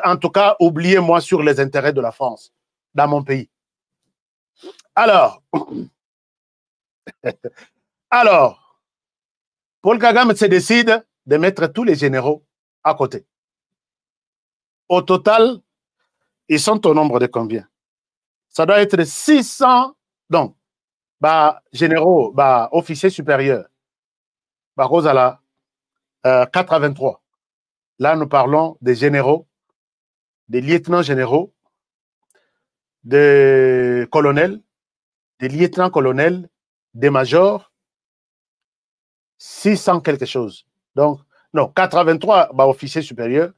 en tout cas, oubliez-moi sur les intérêts de la France dans mon pays. Alors, Paul Kagame se décide de mettre tous les généraux à côté. Au total, ils sont au nombre de combien? Ça doit être 600, donc, généraux, officiers supérieurs. Cause à la 83. Là, nous parlons des généraux, des lieutenants généraux, des colonels, des lieutenants-colonels, des majors, 600 quelque chose. Donc, non, 83 officiers supérieurs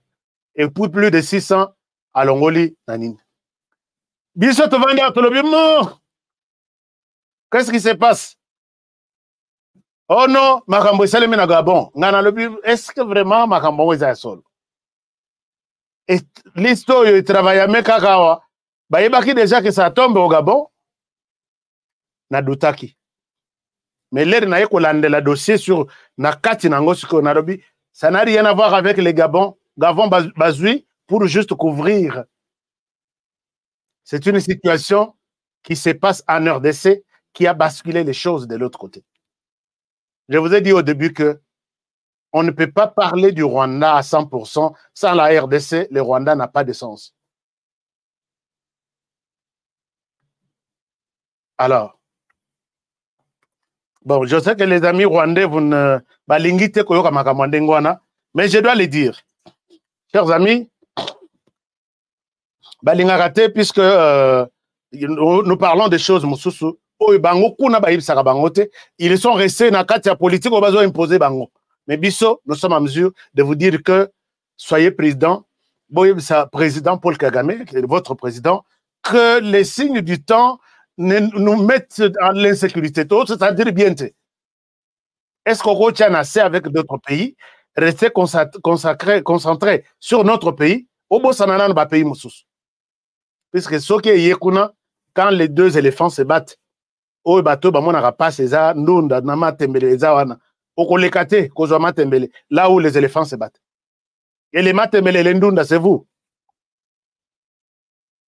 et puis plus de 600 à Longoli, Nanine. Qu'est-ce qui se passe? Oh non, Makambo Salemi na Gabon. Est-ce que vraiment Makambo est seul? Et l'histoire, il travaille à Mekakawa. Il y a déjà que ça tombe au Gabon. Na Doutaki. Mais l'air n'a pas le dossier sur Nakati Nangosiko Narobi. Ça n'a rien à voir avec les Gabon Bazoui pour juste couvrir. C'est une situation qui se passe en RDC qui a basculé les choses de l'autre côté. Je vous ai dit au début que on ne peut pas parler du Rwanda à 100% sans la RDC. Le Rwanda n'a pas de sens. Alors, bon, je sais que les amis rwandais, vous ne balingite koyoka makamandengwana, mais je dois le dire. Chers amis, balingakate, puisque nous parlons des choses, Moussousou, ils sont restés dans la carte politique, on va imposer bango. Mais Bisso, nous sommes en mesure de vous dire que soyez président, président Paul Kagame, votre président, que les signes du temps nous mettent en l'insécurité. C'est-à-dire bien. Est-ce qu'on retient assez avec d'autres pays, rester concentré sur notre pays, au Bossanana, dans pays Moussous. Puisque ce qui est quand les deux éléphants se battent, au bateau, on n'a pas ces Nunda, Nama Tembele, Zawana, au Kolekate, Kozoma Tembele, là où les éléphants se battent. Et les Matembele, les Ndunda, c'est vous.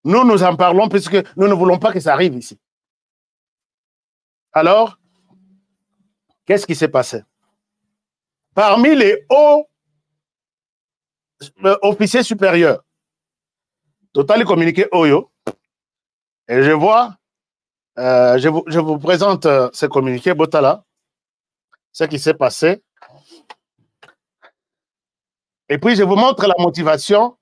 Nous, nous en parlons puisque nous ne voulons pas que ça arrive ici. Alors, qu'est-ce qui s'est passé? Parmi les hauts officiers supérieurs, total communiqué Oyo, et je vois, je vous présente ce communiqué, Botala, ce qui s'est passé. Et puis, je vous montre la motivation.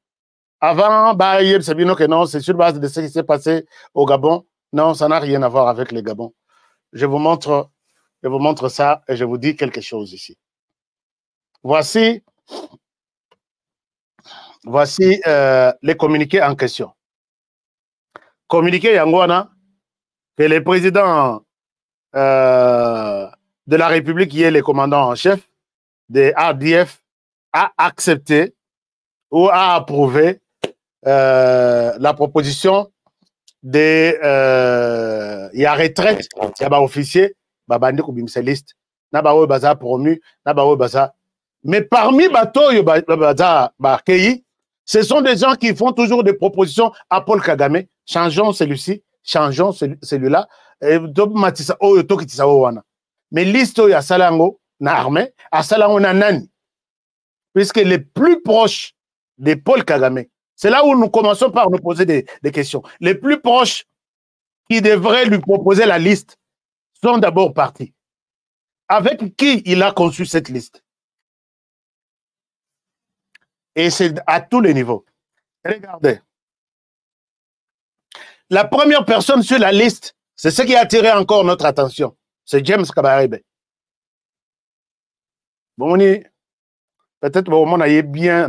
Avant, que non, c'est sur base de ce qui s'est passé au Gabon. Non, ça n'a rien à voir avec le Gabon. Je vous montre ça et je vous dis quelque chose ici. Voici les communiqués en question. Communiqué Yangwana, que le président de la République, qui est le commandant en chef de RDF, a accepté ou a approuvé la proposition de y a retraite, il y a officier, babandi kubimse liste, na ba baza promu, na ba baza. Mais parmi bateau baza bakei, ce sont des gens qui font toujours des propositions à Paul Kagame. Changeons celui-ci, changeons celui-là. Mais liste ya salango na armée, à salango na nani. Puisque les plus proches de Paul Kagame, c'est là où nous commençons par nous poser des questions. Les plus proches qui devraient lui proposer la liste sont d'abord partis. Avec qui il a conçu cette liste? Et c'est à tous les niveaux. Regardez. La première personne sur la liste, c'est ce qui a attiré encore notre attention. C'est James Kabarebe. Bon, peut-être que vous avez bien,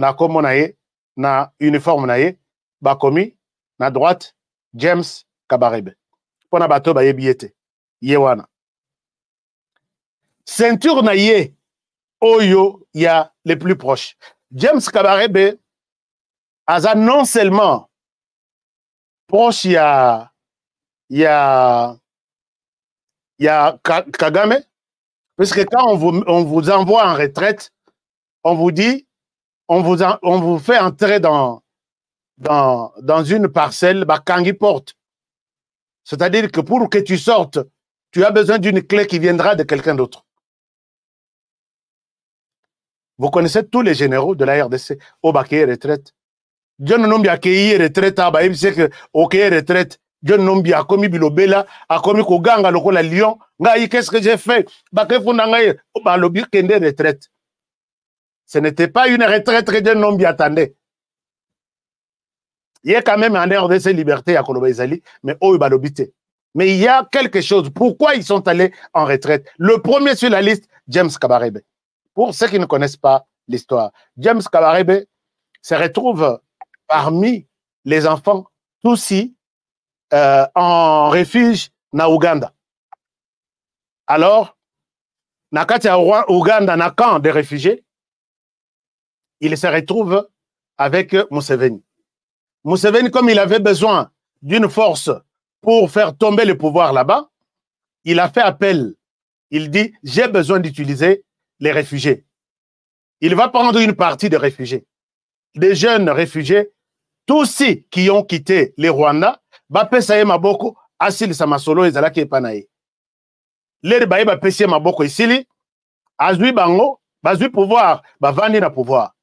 na uniforme naie, bakomi, na droite, James Kabarebe. Pona bato ba yebiete. Yewana. Ceinture naie, oyo, il y a les plus proches. James Kabarebe, aza non seulement proche, il y a Kagame, parce que quand on vous envoie en retraite, on vous dit, on vous fait entrer dans dans une parcelle, Kangi porte. C'est-à-dire que pour que tu sortes, tu as besoin d'une clé qui viendra de quelqu'un d'autre. Vous connaissez tous les généraux de la RDC au Baké retraite. John Nombi a accueilli retraite à Baïb, c'est que OK retraite. John Nombi a commis Bilobela, a commis Koganga, Lokola Lyon. Qu'est-ce que j'ai fait? Baké Fundangaye, Balobi Kende retraite. Ce n'était pas une retraite que John Nombi attendait. Il y a quand même un RDC liberté à Koloba Izali, mais eux, Balobité. Mais il y a quelque chose. Pourquoi ils sont allés en retraite? Le premier sur la liste, James Kabarebe. Pour ceux qui ne connaissent pas l'histoire, James Kabarebe se retrouve parmi les enfants Tutsi en refuge na Ouganda. Alors, nakati ya Ouganda na camp de réfugiés, il se retrouve avec Museveni. Museveni, comme il avait besoin d'une force pour faire tomber le pouvoir là-bas, il a fait appel. Il dit, j'ai besoin d'utiliser les réfugiés. Il va prendre une partie des réfugiés. Des jeunes réfugiés, tous ceux qui ont quitté les Rwandais, Bapesaye Maboko, Asil Samasolo et Zalaki Epanaye. Les Baye Bapesiye Maboko ici, Azui Bango, Bazui pouvoir, Bavani na pouvoir.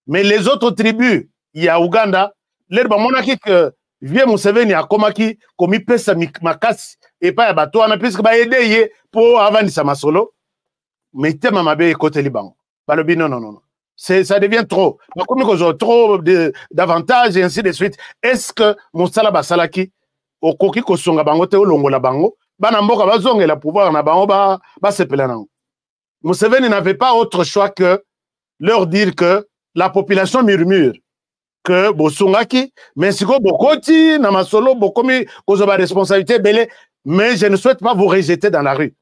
Mais les autres tribus, il y a Ouganda, les Bamonaki que Vieux Museveni a komaki, komi pesa makasi, et pas Yabato, on a pu aider pour Avani Samasolo. Mais tema mabe côté Liban. Balobi non, non, non. Ça devient trop. Comme ils ont trop d'avantages et ainsi de suite. Est-ce que Moussala Basalaki, au Koki Kosonga Bango, Teo Longola Bango, Banamboka Bazong et la pouvoir na Bango, Basepelanang. Museveni n'avait pas autre choix que leur dire que la population murmure que Bosungaki, mais si vous Bokoti, Namasolo, Bokomi, Kozoba responsabilité, belé, mais je ne souhaite pas vous rejeter dans la rue.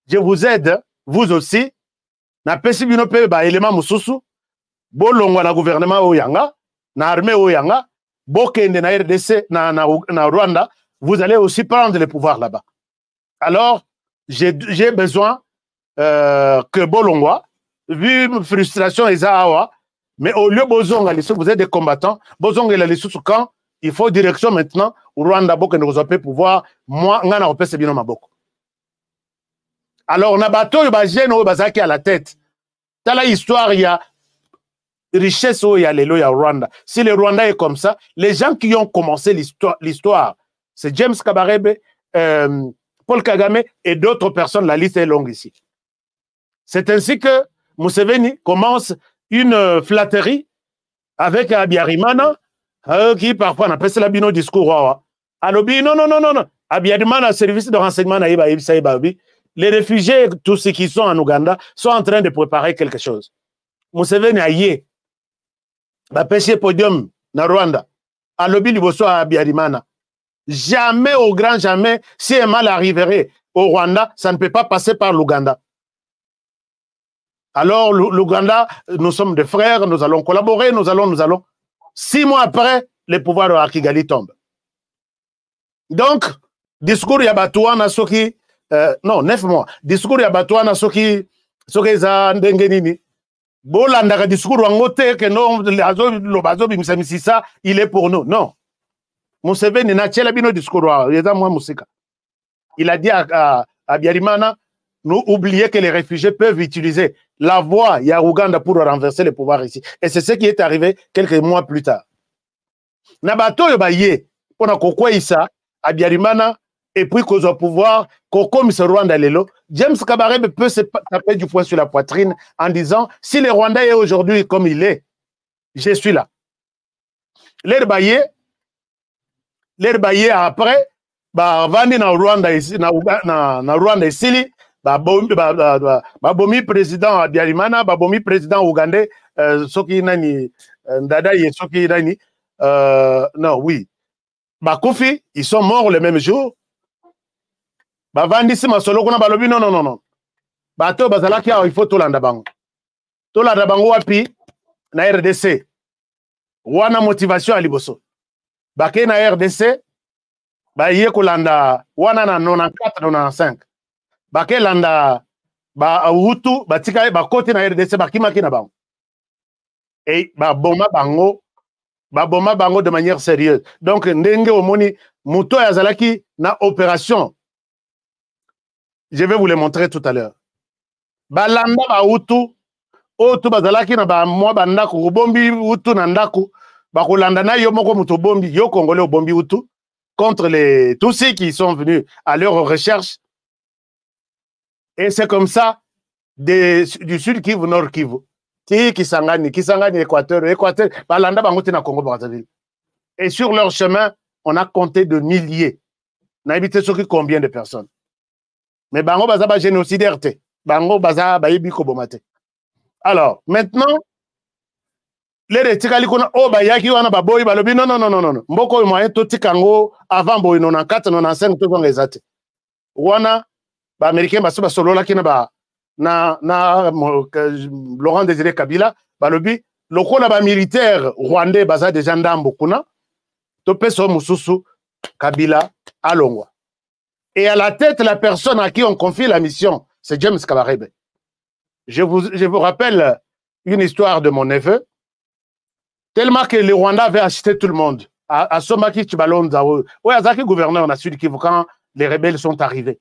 Je vous aide, vous aussi, na pesi bino pe ba élément mususu bolongo na gouvernement oyanga na armée oyanga bokende na RDC na Rwanda, vous allez aussi prendre le pouvoir là-bas. Alors j'ai besoin que bolongwa vu frustration ezawa, mais au lieu bozonga vous êtes des combattants, bozonga la lisusu quand il faut direction maintenant au Rwanda bokende kozope pouvoir moi ngana opese bino maboko. Alors, on a bateau, bazaki à la tête. Dans la histoire, il y a richesse, il y a les lois, il y a Rwanda. Si le Rwanda est comme ça, les gens qui ont commencé l'histoire, c'est James Kabarebe, Paul Kagame et d'autres personnes. La liste est longue ici. C'est ainsi que Museveni commence une flatterie avec Abiyarimana, qui parfois n'a pas la bino discours. Alobi, non, non, non, non, non. Abiyarimana, service de renseignement, les réfugiés, tous ceux qui sont en Ouganda, sont en train de préparer quelque chose. Museveni a yé, ba pêcher podium na Rwanda, à l'obi liboso à Abiyarimana. Jamais, au grand jamais, si un mal arriverait au Rwanda, ça ne peut pas passer par l'Ouganda. Alors, l'Ouganda, nous sommes des frères, nous allons collaborer, nous allons. 6 mois après, le pouvoir de Kigali tombe. Donc, discours Yabatouana Soki, non, 9 mois. Discours ya Batouana soki za ndengenini. Bolanda discours wangote que non le bazo bimsamisisa, il est pour nous. Non. Museveni na tchela bino discours yeza moi musika. Il a dit à Abiyarimana, nous oubliez que les réfugiés peuvent utiliser la voie ya Ouganda pour renverser le pouvoir ici. Et c'est ce qui est arrivé quelques mois plus tard. Nabato yo baye pona kokwa isa Abiyarimana et puis qu'on a pouvoir, comme ce Rwanda lelo, James Kabarebe peut se taper du poing sur la poitrine en disant, si le Rwanda est aujourd'hui comme il est, je suis là. L'air baillé après, bah, vandi na Rwanda ici, na Rwanda ici, bah, bomi président Abiyarimana, bah, bomi président ougandais, soki nani, ndada ye soki nani, non, oui. Bah, Kofi, ils sont morts le même jour. Bavandi si masolo kuna balobi non non non non. Bato bazalaki il faut tolanda bango. Tolanda bango wapi na RDC. Wana motivation aliboso. Bake na RDC ba ye kolanda wana na 94 95. Bake landa ba Hutu batika ba kote na RDC bakimaki na bango. Et ba boma bango baboma bango de manière sérieuse. Donc ndenge omoni muto yazalaki na opération. Je vais vous le montrer tout à l'heure. Balanda ba utu otu bazalaki na ba mwa bandako bombi utu na ndako bakolanda na yo moko muto bombi yo congolais bombi utu contre tous ceux qui sont venus à leur recherche. Et c'est comme ça du sud Kivu, nord Kivu. Kisangani, Équateur, balanda bangote na Congo Brazzaville. Et sur leur chemin, on a compté de milliers. On a évité combien de personnes. Mais bango baza ba génocidaire te. Bango baza ba yebi ko bomate. Alors, maintenant, les retikali kona o ba yaki wana ba boy balobi non. Mboko moyen to tikango avant boy 94 95 to zonga ezate. Wana ba américain ba so solola kina ba na Laurent Désiré Kabila balobi lokola ba militaire rwandais baza déjà ndambo kuna to peso mususu Kabila alongwa. Et à la tête, la personne à qui on confie la mission, c'est James Kabarebe. Je vous rappelle une histoire de mon neveu. Tellement que le Rwanda avait acheté tout le monde. À Somaki Chibalonza, oui, Azaki gouverneur, on a su quand les rebelles sont arrivés.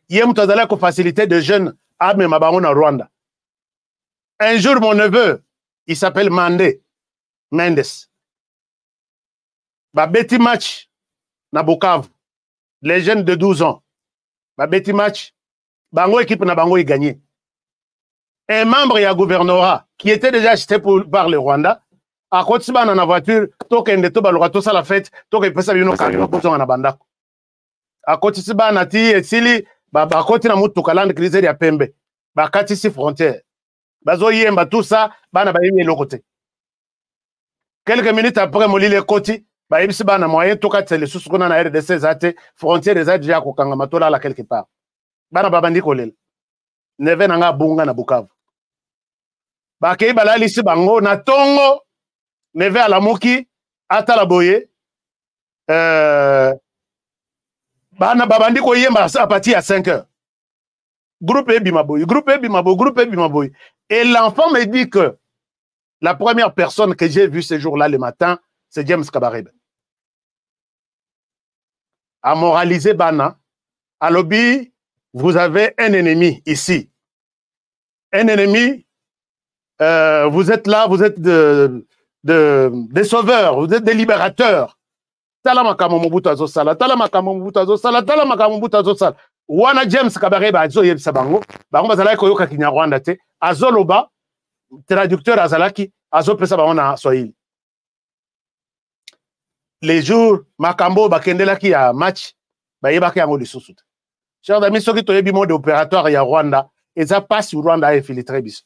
Il y a une facilité de jeunes à Memabaron en Rwanda. Un jour, mon neveu, il s'appelle Mendes. Betty match na Bukavu. Les jeunes de 12 ans. Betty match. Bango équipe na Bango, il gagnait. Un membre du gouvernorat qui était déjà acheté par le Rwanda, à côté de la voiture, token de Tobalora, tout ça la fête, token pesa bino carrément pour son anabanda. À côté de la nati et sili, à côté de la moutoukala, crise de Pembe, bakati si frontière. Bazo yemba tout ça, bana ba yemi l'autre. Quelques minutes après, moli le côté, ba yemi bana moyen, toka tele sous qu'on a RDC zate, frontière des aides déjà kokanga matola là quelque part. Bana babandi kolel. Neve nanga bunga na Bukavu. Bakei balali si bango na tongo neve alamuki atala boye bana babandi ko yemba à partir à 5 heures. Groupe Ebimaboy. Et l'enfant me dit que la première personne que j'ai vue ce jour-là le matin, c'est James Kabarebe. A moraliser bana, à lobby, vous avez un ennemi ici. Un ennemi, vous êtes là, vous êtes des sauveurs, vous êtes des libérateurs. Wana James Kabarebe azo yebisa bango, bango bazalaki koyoka Kinyarwanda te, azoloba traducteur azalaki, azo pesa bango na Swahili. Les jours makambo bakendelaki ya match, bayebaki yango lisusu te. Chers amis, soki toyebi mode opératoire ya Rwanda, eza passe Rwanda a infiltré biso.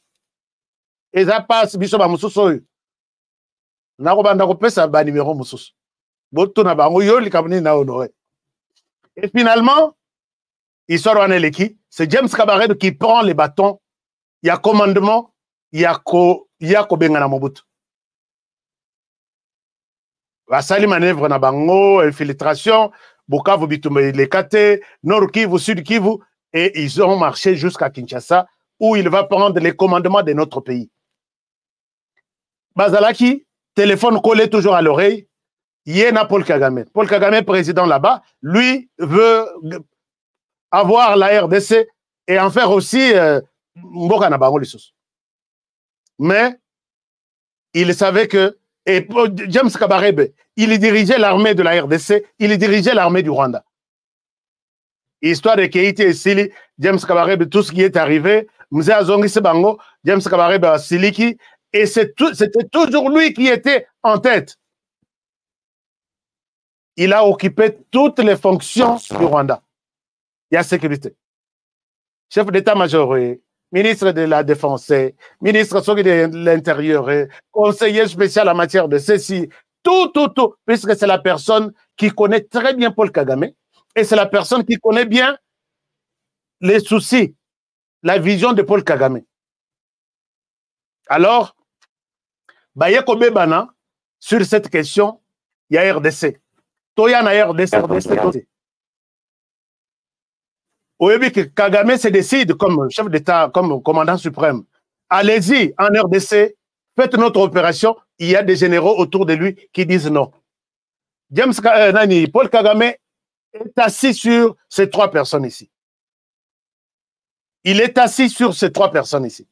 Eza passe biso ba mususu oyo. Nako banda ko pesa ba numéro mususu. Boto na bango yo likamuni na honoré. Et finalement, histoire wana eleki, c'est James Kabarebe qui prend les bâtons. Il y a commandement, il y a ko benga na Mobutu. Basali manœuvre na bango, infiltration, Bukavu Bitumba Lekate, Nord Kivu, Sud Kivu, et ils ont marché jusqu'à Kinshasa, où il va prendre les commandements de notre pays. Bazalaki, téléphone collé toujours à l'oreille, Yéna Paul Kagame. Paul Kagame, président là-bas, lui veut avoir la RDC et en faire aussi Mboka na bango lisusu. Mais il savait que et James Kabarebe, il dirigeait l'armée de la RDC, il dirigeait l'armée du Rwanda. Histoire de Keïti et Sili, James Kabarebe, tout ce qui est arrivé, Mzee Azongi Sebango, James Kabarebe à Siliki, et c'était toujours lui qui était en tête. Il a occupé toutes les fonctions du Rwanda. Il y a sécurité. Chef d'état-major, ministre de la Défense, ministre de l'Intérieur, conseiller spécial en matière de ceci, tout, puisque c'est la personne qui connaît très bien Paul Kagame, et c'est la personne qui connaît bien les soucis, la vision de Paul Kagame. Alors, Bayeko Bebana, sur cette question, il y a RDC. Toya na RDC. Oyebi que Kagame se décide comme chef d'État, comme commandant suprême. Allez-y en RDC, faites notre opération, il y a des généraux autour de lui qui disent non. Paul Kagame est assis sur ces 3 personnes ici. Il est assis sur ces 3 personnes ici.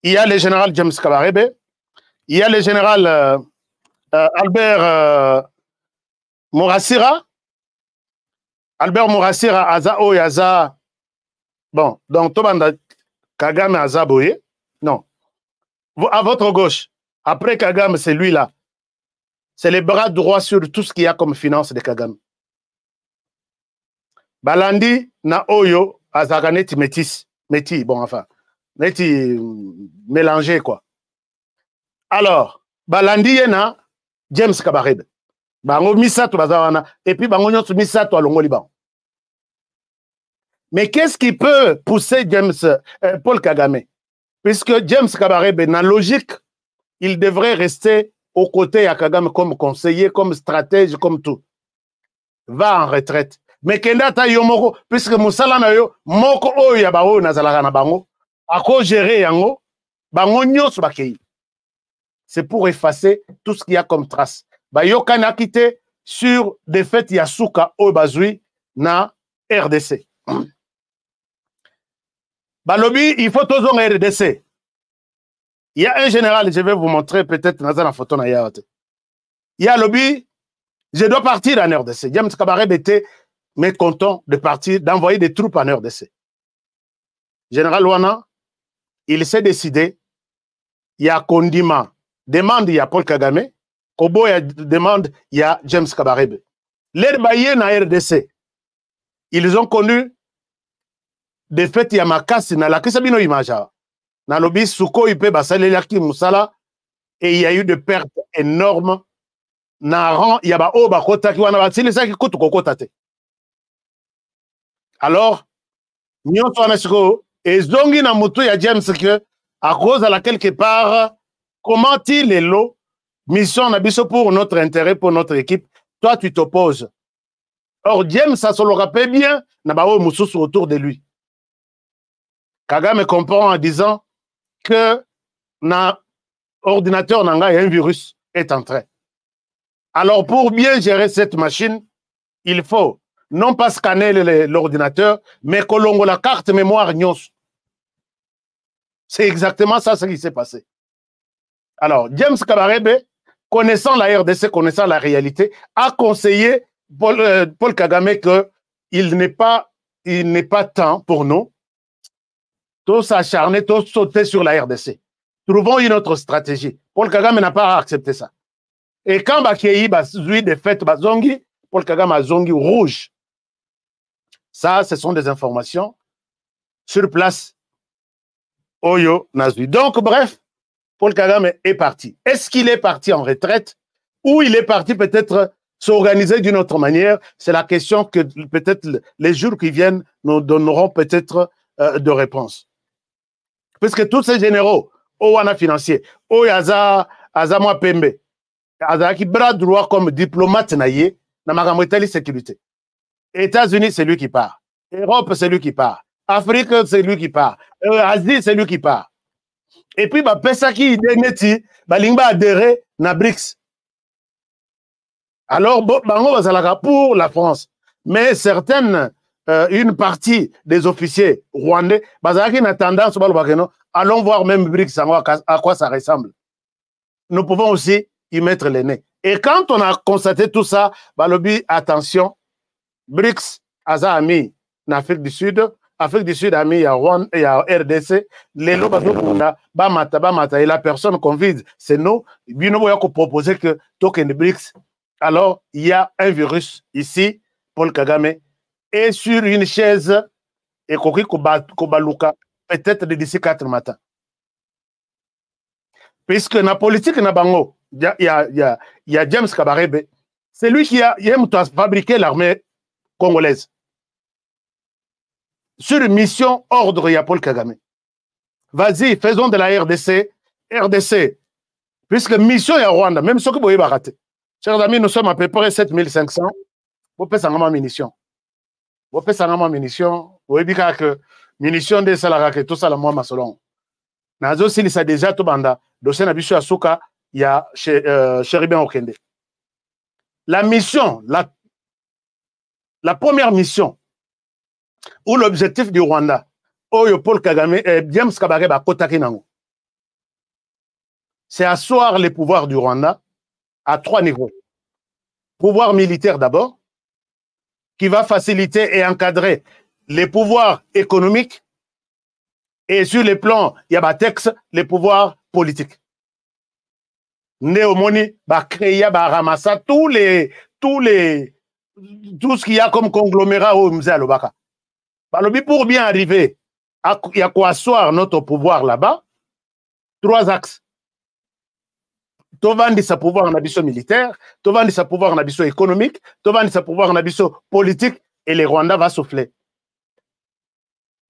Il y a le général James Kabarebe, il y a le général Albert Mourassira. Albert Mourassira, Aza Oyaza. Bon, donc Tobanda Kagame Aza Boye. Non. À votre gauche, après Kagame, c'est lui-là. C'est les bras droits sur tout ce qu'il y a comme finance de Kagame. Balandi na Oyo Azaganeti métis. Métis, bon, enfin. Métis mélangé, quoi. Alors, Balandi yena James Kabarebe. Bango misato bazawana. Et puis bango nyonso misato alongo liban. Mais qu'est-ce qui peut pousser Paul Kagame? Puisque James Kabarebe, dans la logique, il devrait rester aux côtés de Kagame comme conseiller, comme stratège, comme tout. Va en retraite. Mais Kenda ta yomoko, puisque Moussala na yo, moko oyo ya bao nazalaka na bango, ako gérer yango, bango nyonso bakei. C'est pour effacer tout ce qu'il y a comme trace. Ba yo kana quitté sur des faits Yasuka au bazui na RDC. Balobi, il faut tous en RDC. Il y a un général, je vais vous montrer peut-être dans la photo. Il y a lobby, je dois partir en RDC. James Kabarebe était mécontent de partir, d'envoyer des troupes en RDC. Général Wana, il s'est décidé, il y a Kondima, demande, il y a Paul Kagame, Kobo demande, il y a James Kabarebe. Les baillés en RDC, ils ont connu des faits, il y a Makasi, na la Kisabino Imaja. Na lobby, Souko, il peut basale l'aki Moussala, et il y a eu des pertes énormes. Na rang, il y a ba o ba kota ki wana ba tsili sa ki kutu kokota te. Alors, nyonso wana siko, et zongi na mutu ya James que, à cause à la quelque part, comment il est l'eau, mission na biso pour notre intérêt, pour notre équipe, toi tu t'opposes. Or, James, ça se le rappelle bien, na ba o mususu autour de lui. Kagame comprend en disant que na ordinateur nanga y a un virus est entré. Alors pour bien gérer cette machine, il faut non pas scanner l'ordinateur, mais colongo la carte mémoire nyos. C'est exactement ça ce qui s'est passé. Alors James Kabarebe, connaissant la RDC, connaissant la réalité, a conseillé Paul Kagame qu'il n'est pas temps pour nous tous s'acharner, tous sauter sur la RDC. Trouvons une autre stratégie. Paul Kagame n'a pas accepté ça. Et quand Bakei Bazui des fêtes Bazongi, Paul Kagame a Zongi rouge. Ça, ce sont des informations sur place. Oyo Nazui. Donc, bref, Paul Kagame est parti. Est-ce qu'il est parti en retraite ou il est parti peut-être s'organiser d'une autre manière? C'est la question que peut-être les jours qui viennent nous donneront peut-être de réponse. Puisque tous ces généraux, Owana financier, Oyaza, Azamwa Pembe, Azaki bras droit comme diplomate naïe, na magamoteli sécurité. États-Unis, c'est lui qui part. Europe, c'est lui qui part. Afrique, c'est lui qui part. Asie, c'est lui qui part. Et puis, Pesaki, Idemeti, Lingba adhéré na BRICS. Alors, Bango Bazalaka pour la France. Mais certaines une partie des officiers rwandais, Bazaki n'a tendance, allons voir même BRICS à quoi ça ressemble. Nous pouvons aussi y mettre les nez. Et quand on a constaté tout ça, Balobi, attention, BRICS, Aza ami en Afrique du Sud ami, il y a Rwanda, il y a RDC, les lots Bamata, et la personne qu'on vise, c'est nous. Bino a proposé que token de BRICS. Alors, il y a un virus ici, Paul Kagame, et sur une chaise, et Koki Kobaluka, peut-être d'ici 4 matins. Puisque dans la politique, il y a James Kabarebe, c'est lui qui a fabriqué l'armée congolaise. Sur une mission ordre, il y a Paul Kagame. Vas-y, faisons de la RDC, puisque mission il y a Rwanda, même ceux qui vont y rater. Chers amis, nous sommes à peu près 7500. Vous pouvez s'en munitions. Vous pouvez s'en munitions. Vous pouvez dire que munitions des salariés, tout ça, la moi, ma selon. nazo silisa déjà to banda dossier na biso ya suka ya Chéribin Okende. La mission, la première mission ou l'objectif du Rwanda, Oyo Paul Kagame, James Kabaré Bakotaki nango, c'est asseoir les pouvoirs du Rwanda à 3 niveaux. Pouvoir militaire d'abord, qui va faciliter et encadrer les pouvoirs économiques, et sur les plans Yabatex, les pouvoirs politiques. Néomoni va créer, va ramasser tout ce qu'il y a comme conglomérat au Mzé Alobaka. Pour bien arriver, il y a quoi asseoir notre pouvoir là-bas, 3 axes. Tovandi sa pouvoir en abisso militaire, Tovandi sa pouvoir en abisso économique, Tovandi sa pouvoir en abisso politique, et les Rwandais va souffler.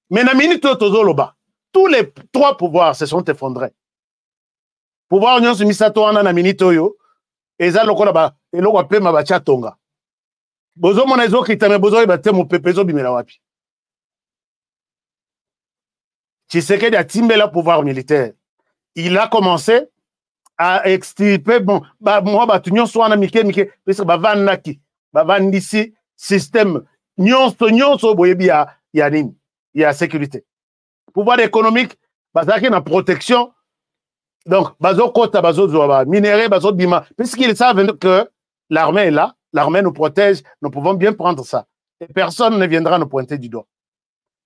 Mais na minute tozoloba, tous les 3 pouvoirs se sont effondrés. Pouvoir nyonso misato wana na minute oyo, eza lokola ba eloko pema ba chatonga. Bozo mona ezo kitame bozo ba temo pepezo bimela wapi. Tshisekedi a timbela pouvoir militaire. Il a commencé à extirper bon moi ba nyonso wana mike parce que ba vanaki ba vandisi système nyonso boyebi ya nini ya sécurité. Pouvoir économique bazaki na protection. Donc, bazo kota, bazo zoaba, minéré, bazo bima. Puisqu'ils savent que l'armée est là, l'armée nous protège, nous pouvons bien prendre ça. Et personne ne viendra nous pointer du doigt.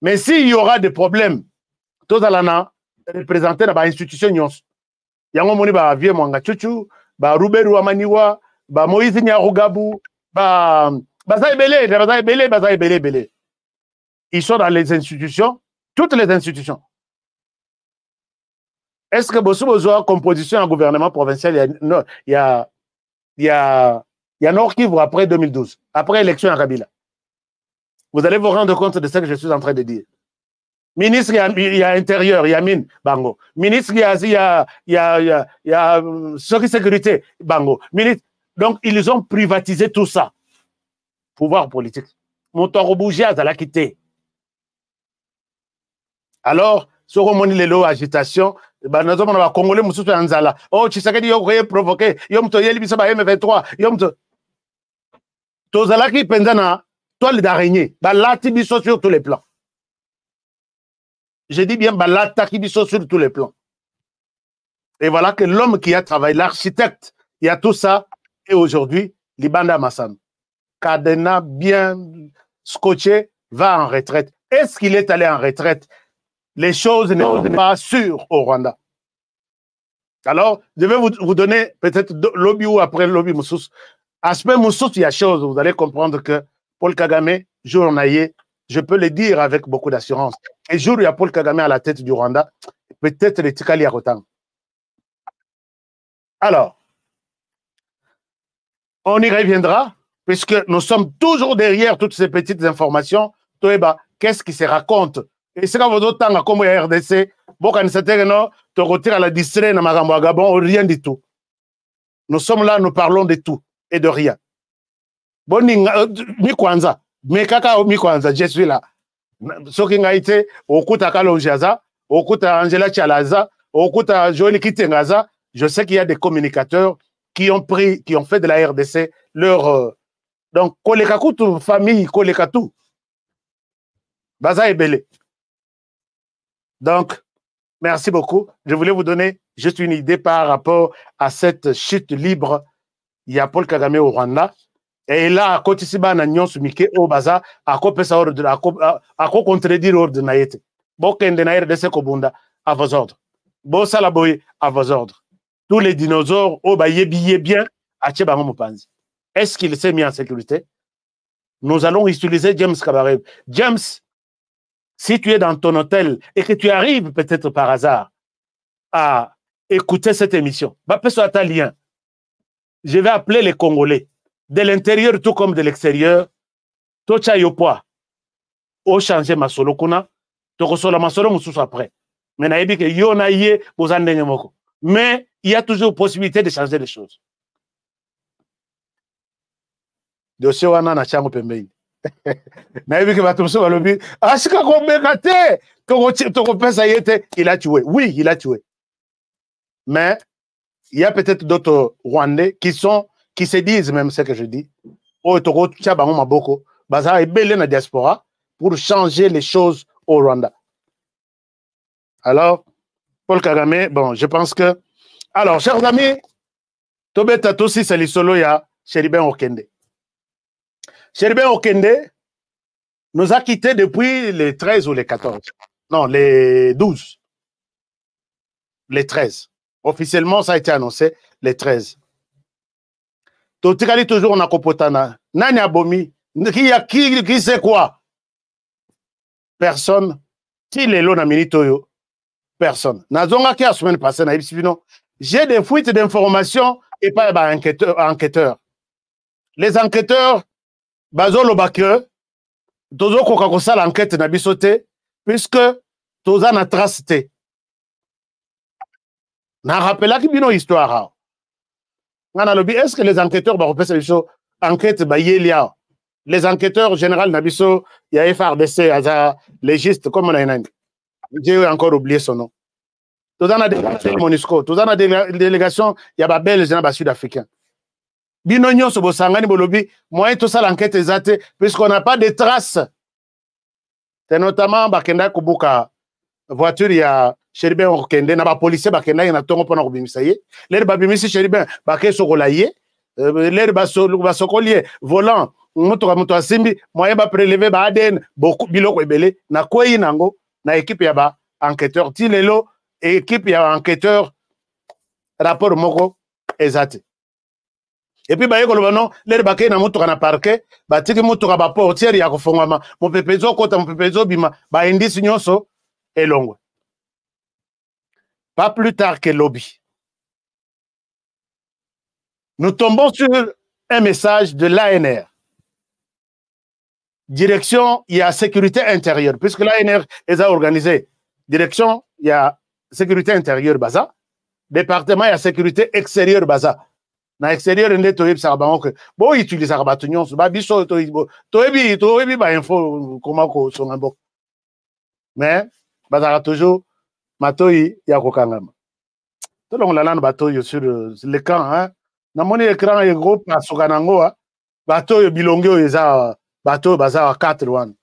Mais s'il y aura des problèmes, tous alana représentés dans l'institution nyons. Yango moni ba vie mwanga chuchu, ba Ruberu Amaniwa, ba Moïse Nyarugabu, ba belé. Ils sont dans les institutions, toutes les institutions. Est-ce que vous avez composition en gouvernement provincial, il y a Nord Kivu après 2012, après l'élection à Kabila? Vous allez vous rendre compte de ce que je suis en train de dire. Ministre, il y a intérieur, il y a mine, bango. Ministre, il y a sécurité, bango. Ministre, donc, ils ont privatisé tout ça. Pouvoir politique. Montoro bouger à la quitter. Alors, sur le lelo agitation, nous avons Congolais Moussoutou Anzala. Oh, Tshisekedi yo provoqué, yom to yeli bisaba M23, yom to Tozala qui pendana toile d'araignée, balati biso sur tous les plans. Je dis bien balata qui biso sur tous les plans. Et voilà que l'homme qui a travaillé, l'architecte, il y a tout ça, et aujourd'hui, Libanda Massan, Kadena bien scotché, va en retraite. Est-ce qu'il est allé en retraite? Les choses ne sont pas sûres au Rwanda. Alors, je vais vous donner peut-être lobby ou après lobby Moussous. Aspect Moussous, il y a chose, vous allez comprendre que Paul Kagame, jour naïe, je peux le dire avec beaucoup d'assurance. Et jour où il y a Paul Kagame à la tête du Rwanda, peut-être les Tikali à Rotan. Alors, on y reviendra, puisque nous sommes toujours derrière toutes ces petites informations. Qu'est-ce qui se raconte? Et c'est quand vous autant comme la RDC, te retire à la distrait, Gabon, rien du tout. Nous sommes là, nous parlons de tout et de rien. Bon, Mikwanza, Mekaka Mikwanza, je suis là. Sokinga ite, Okuta Kalonjaza, Okuta Angela Chalaza, Okuta Joël Kitengaza. Je sais qu'il y a des communicateurs qui ont fait de la RDC leur. Donc, Kolekakutu, famille, Kolekatu. Baza et Belé. Donc, merci beaucoup. Je voulais vous donner juste une idée par rapport à cette chute libre. Il y a Paul Kagame au Rwanda. Et là, à côté de na nyonso mike au baza, à côté de ordre, à contredire ordre naïete. Bokende na RDC Kobunda, à vos ordres. Bossalaboy, à vos ordres. Tous les dinosaures, au baye bien, à Tchebango Mopanzi. Est-ce qu'il s'est mis en sécurité? Nous allons utiliser James Kabarebe. James, si tu es dans ton hôtel et que tu arrives peut-être par hasard à écouter cette émission, je vais appeler les Congolais, de l'intérieur tout comme de l'extérieur, Tocha Yopoa, au changer ma solo kuna, Tokosola ma solo moussous après. Mais il y a toujours possibilité de changer les choses. Dossier wana na chango pembeni. nayebi ke bato mosusu balobi asika kobeka te tokopesa ye te. Il a tué, oui, il a tué, mais il y a peut-être d'autres Rwandais qui se disent même ce que je dis, oh toko tia bango maboko baza ebele na diaspora pour changer les choses au Rwanda. Alors Paul Kagame, bon, je pense que, alors chers amis, tobeta tosi c'est lisolo ya Cherubin Okende. Cherubin Okende nous a quittés depuis les 13 ou les 14. Non, les 12. Les 13. Officiellement, ça a été annoncé les 13. Totikali toujours na kopotana. Nani abomi? Qui sait quoi? Personne. Qui les lots na minitoyo? Personne. Nazonga qui a semaine passée na ibisibino. J'ai des fuites d'informations et pas enquêteurs. Les enquêteurs, bazolo bakre, tozo kokakosa l'enquête na bisote, puisque toza na trace te. Na rappela ki bino histoire. Ngana lobi, est-ce que les enquêteurs ba repesa biso enquête ba yelia? Les enquêteurs général na biso, il y a FRDC, aza légiste, comme on a une. J'ai encore oublié son nom. Toza na délégation MONUSCO, toza na délégation, il y a ba belge na ba sud-africain. Bino nyonso bosangani bolobi, moyen tout ça l'enquête ezate, puisqu'on n'a pas de traces. C'est notamment bakenda kubuka voiture ya Cherubin Okende na ba policier bakenda na tongo pona kobimisa ye. L'air ba bimisi Cherubin bakeso kolaye, l'air ba sokolie volant moto asimbi moyen ba prélever ba ADN beaucoup biloko ebele na kwei nango na équipe ya ba enquêteur ti lelo équipe ya enquêteur rapport moko ezate. Et puis ba yekolo bano l'air ba kei na moto na parquet ba tiki moto ba portière ya kofongama mo pepezo kota mo pepezo bima ba indice nyonso elongwe. Pas plus tard que lobby. Nous tombons sur un message de l'ANR. Direction, il y a sécurité intérieure. Puisque l'ANR est organisé. Direction, il y a sécurité intérieure, baza. Département, il y a sécurité extérieure, baza. Dans l'extérieur, il y a des gens qui bon, utilisent les bâtons. Babiso, toebi, ba info, comment sont un bon. Mais, baza toujours. Matoi ya kokangama. Tout le monde l'a bateau sur le camp, hein. Na moni écran est gros parce que bateau bilongo eza bateau baza 4-1.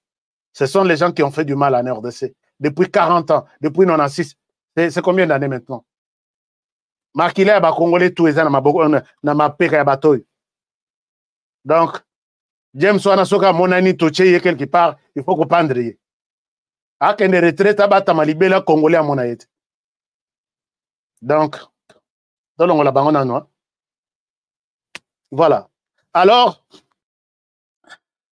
Ce sont les gens qui ont fait du mal à RDC depuis 40 ans, depuis 96. C'est combien d'années maintenant? Makile ba congolais tout eza na mapeka ya bateau. Donc James wana soka monani toche quelque part, il faut comprendre. Akende retraite abata malibela congolais à mon aide. Donc, dans la bango nano. Voilà. Alors,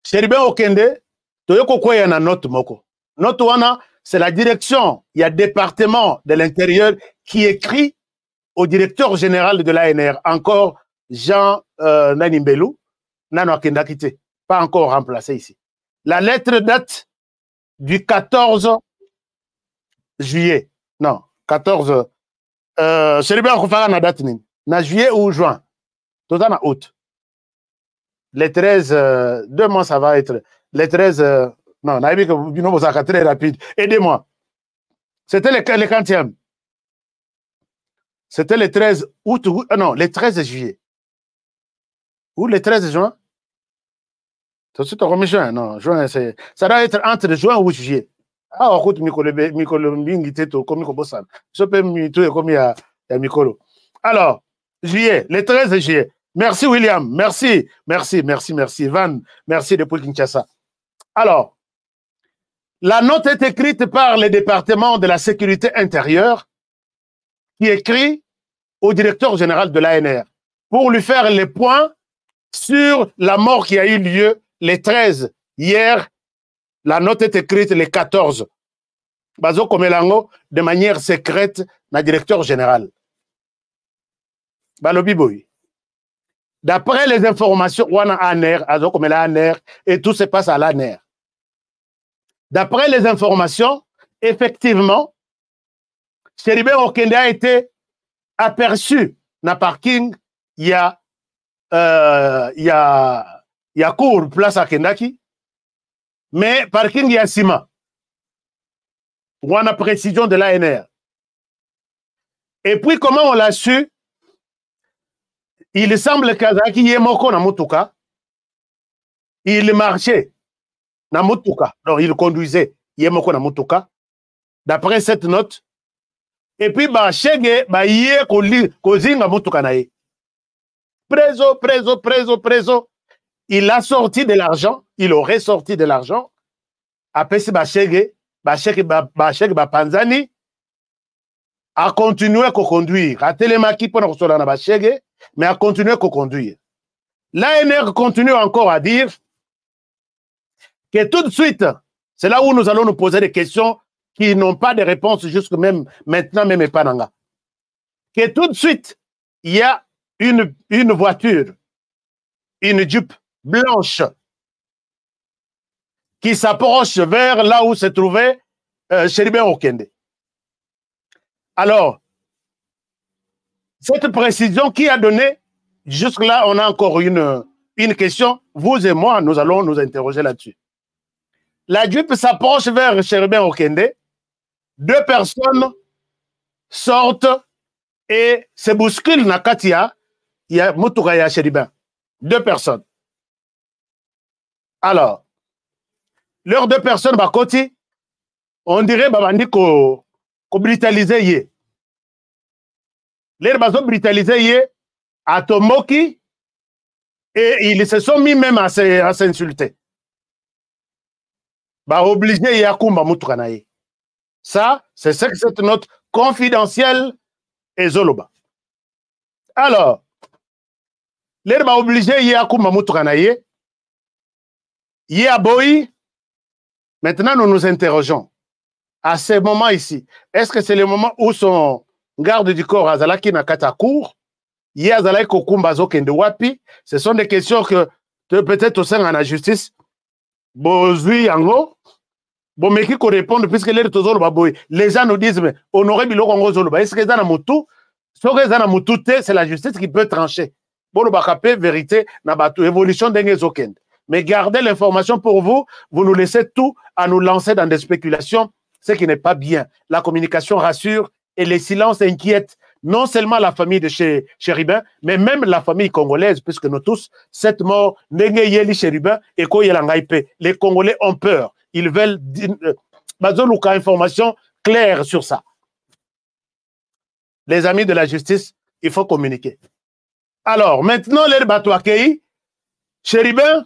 Cherubin Okende, toyoko koya na note moko. Note wana, c'est la direction, il y a département de l'intérieur qui écrit au directeur général de l'ANR, encore Jean Nanimbelou, Nano Akenda Kite, pas encore remplacé ici. La lettre date du 14 juillet. Non, 14. Cherubin Okofara na date ni. Na juillet ou juin. Tout ça na août. Les 13, 2 mois ça va être. Les 13, non, na que bino bosaka très rapide. Aidez-moi. C'était le 40e. C'était le 13 août, non, le 13 juillet. Ou le 13 juin? Tout de suite, on remet juin. Non, juin, ça doit être entre juin ou juillet. Ah, on écoute Mikolo Mbingiteto, comme Mikolo Bossan. Je peux m'y comme il y a Mikolo. Alors, juillet, le 13 juillet. Merci, William. Merci. Van, merci depuis Kinshasa. Alors, la note est écrite par le département de la sécurité intérieure qui écrit au directeur général de l'ANR pour lui faire les points sur la mort qui a eu lieu les 13 hier. La note est écrite les 14. Bazo Komelango de manière secrète na directeur général. Balobi boy. D'après les informations, wana ANR, Azo Komela ANR, et tout se passe à l'ANR. D'après les informations, effectivement, Cherubin Okende a été aperçu dans le parking. Il y a cours place à Kendaki. Mais parking Yassima. On a précision de l'ANR. Et puis, comment on l'a su? Il semble qu'Azaki Yemoko na Mutuka, il marchait na Mutuka. Donc, il conduisait Yemoko na Mutuka, d'après cette note. Et puis, Chege, Yé Kozinga Mutuka nae. Preso. Il a sorti de l'argent, il aurait sorti de l'argent. Après, c'est Chege Panzani a continué à conduire. A télémaki pour nous sortir na Chege, mais a continué à conduire. L'ANR continue encore à dire que tout de suite, c'est là où nous allons nous poser des questions qui n'ont pas de réponse jusque même maintenant, même Epananga. Que tout de suite, il y a une voiture, une Jeep blanche qui s'approche vers là où se trouvait Chéribin Okende. Alors, cette précision qui a donné, jusque-là, on a encore une question. Vous et moi, nous allons nous interroger là-dessus. La Jeep s'approche vers Chéribin Okende. 2 personnes sortent et se bousculent na Katia. Il y a Mutuka et Chéribin. 2 personnes. Alors, leurs 2 personnes, Bakoti, on dirait babandi ko brutalisé yé. Les bazo brutalisé yé à Tomoki et ils se sont mis même à s'insulter. Bah obligé Yakumba Mutuka naye. Ça, c'est ce que cette note confidentielle est Zoloba. Alors, les ba obligé Yakumba Mutuka naye. Yaboyi. Maintenant, nous nous interrogeons. À ce moment ici, est-ce que c'est le moment où son garde du corps Azalaki Nakata court? Yazalaki Kokumba Zokende Wapi? Ce sont des questions que peut-être au sein de la justice, Bozui Yango, Bomeki ko répondre puisque les gens nous disent, mais honoré Biloko Zoloba, est-ce que Zana Moutou? C'est la justice qui peut trancher. Bolobakape, vérité, Nabatu, évolution d'Enge Zokende. Mais gardez l'information pour vous, vous nous laissez tout à nous lancer dans des spéculations, ce qui n'est pas bien. La communication rassure et les silences inquiètent non seulement la famille de Chéribin, mais même la famille congolaise, puisque nous tous, cette mort, les Congolais ont peur. Ils veulent information claire sur ça. Les amis de la justice, il faut communiquer. Alors, maintenant, les Batouakei, Chéribin,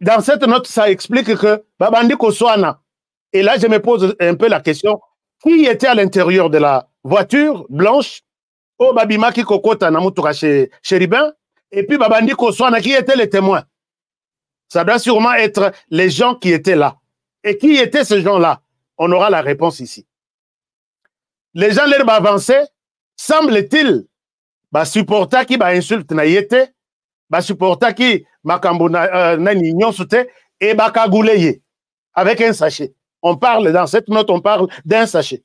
dans cette note, ça explique que Babandi Koswana, et là je me pose un peu la question, qui était à l'intérieur de la voiture blanche, au Babimaki Kokota Namutura chez Chéribin, et puis Babandi Koswana, qui étaient les témoins? Ça doit sûrement être les gens qui étaient là. Et qui étaient ces gens-là? On aura la réponse ici. Les gens les avançaient, semble-t-il, supporter qui insulte naïete, supporter qui makambo nani nyonsute et bakagouleye avec un sachet. On parle dans cette note, on parle d'un sachet.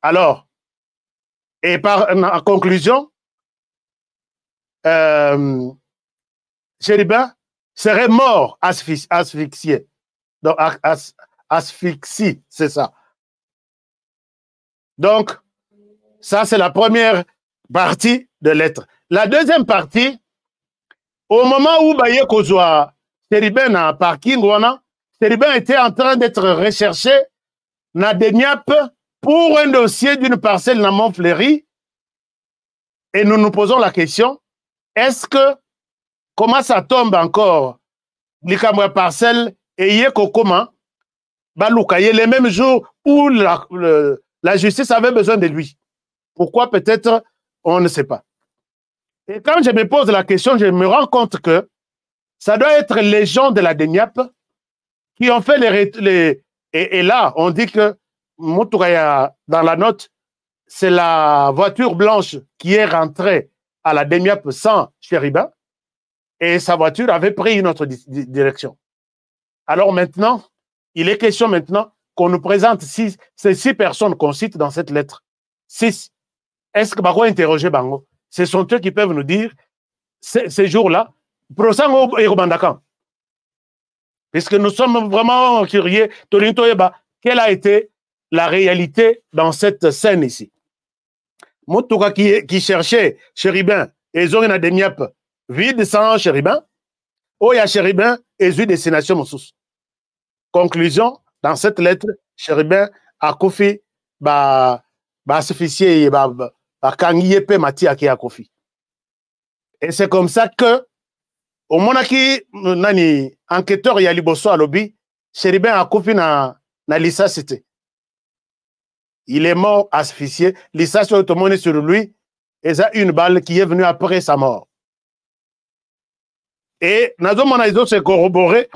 Alors, et en conclusion, Chéribin serait mort asphyxié. Donc, asphyxie, c'est ça. Donc, ça, c'est la première partie de lettre. La deuxième partie, au moment où Baye Kozwa Chéribin na parking, Chéribin était en train d'être recherché na Deniap pour un dossier d'une parcelle na Montfleury. Et nous nous posons la question, est-ce que, comment ça tombe encore, l'Ikamwa parcelle et Yeko comment, Baloukaye, les mêmes jours où la justice avait besoin de lui. Pourquoi peut-être, on ne sait pas. Et quand je me pose la question, je me rends compte que ça doit être les gens de la DENIAP qui ont fait et là, on dit que Moutouraya, dans la note, c'est la voiture blanche qui est rentrée à la DENIAP sans Chéribin et sa voiture avait pris une autre direction. Alors maintenant, il est question maintenant qu'on nous présente ces 6 personnes qu'on cite dans cette lettre. 6. Est-ce que Bako interroger Bango? Ce sont eux qui peuvent nous dire ces jours-là. Prosango et Robandakan. Puisque nous sommes vraiment curieux, quelle a été la réalité dans cette scène ici. Moutouka qui cherchait chérubin, et ils ont une adémiap vide sans chérubin, ou il y a chérubin et une destination moussous. Conclusion, dans cette lettre, chérubin a Kofi, officier, kangiye pe mati a Kofi. Et c'est comme ça que, au monaki, nani, enquêteur yali bosso à lobby, chérubin a Kofi na Lissa cité. Il est mort asphyxié. Lissa sur automoné sur lui. Et ça, une balle qui est venue après sa mort. Et Nazo Monaizo s'est corroboré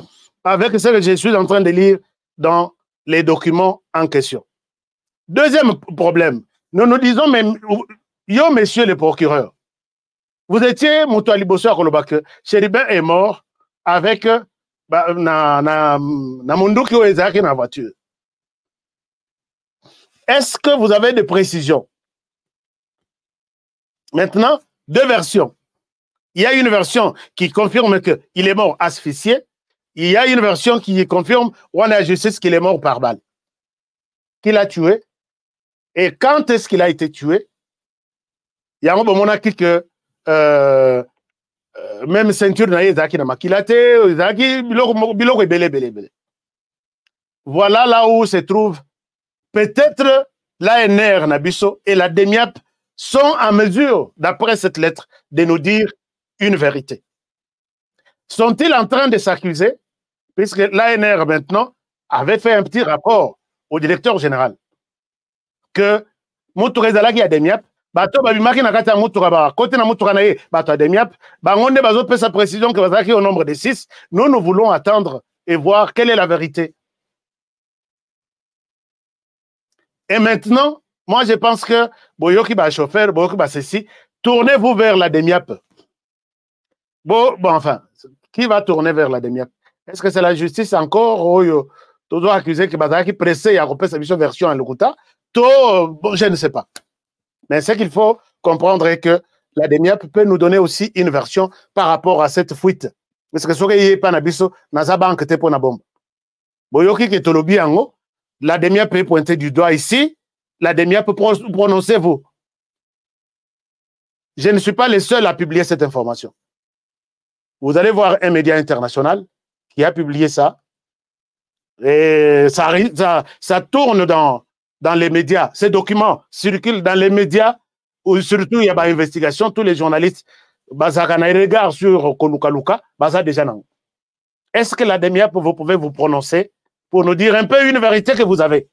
avec ce que je suis en train de lire dans les documents en question. Deuxième problème. Nous nous disons, mais, yo, messieurs les procureurs, vous étiez Moutouali Bosso à Kolobak. Chérubin est mort avec na Munduki Oezaki dans la voiture. Est-ce que vous avez des précisions? Maintenant, deux versions. Il y a une version qui confirme qu'il est mort asphyxié. Il y a une version qui confirme on a la justice qu'il est mort par balle. Qu'il a tué. Et quand est-ce qu'il a été tué? Il y a un moment que même ceinture n'a Ezaki n'a makilate, Ezaki biloko belé. Voilà là où se trouve peut-être l'ANR Nabiso et la DEMIAP sont en mesure, d'après cette lettre, de nous dire une vérité. Sont-ils en train de s'accuser, puisque l'ANR maintenant avait fait un petit rapport au directeur général, que Moutourezalaki a DEMIAP, bato babimaki na kata Moutouraba, côté na Moutouranaye, bato a DEMIAP, bangonde bazo peut sa précision que bazaki au nombre de 6, nous voulons attendre et voir quelle est la vérité. Et maintenant, moi je pense que Boyoki ba chauffeur, Boyoki ba ceci, tournez-vous vers la DEMIAP. Bon, enfin, qui va tourner vers la DEMIAP? Est-ce que c'est la justice encore ou tout accusé que Bazaki pressé à repasser sa version en Lokuta? Bon, je ne sais pas. Mais ce qu'il faut comprendre est que la DEMIAP peut nous donner aussi une version par rapport à cette fuite. Parce que ce qui est pas nabiso, naza banque te pour na bombe. Boyoki ke tolobi ango. La DEMIAP peut pointer du doigt ici. La DEMIAP peut prononcer vous. Je ne suis pas le seul à publier cette information. Vous allez voir un média international qui a publié ça. Et ça tourne dans les médias. Ces documents circulent dans les médias où surtout il y a une investigation. Tous les journalistes, regardent sur Kolukaluka, déjà non. Est-ce que la DEMIAP, vous pouvez vous prononcer pour nous dire un peu une vérité que vous avez?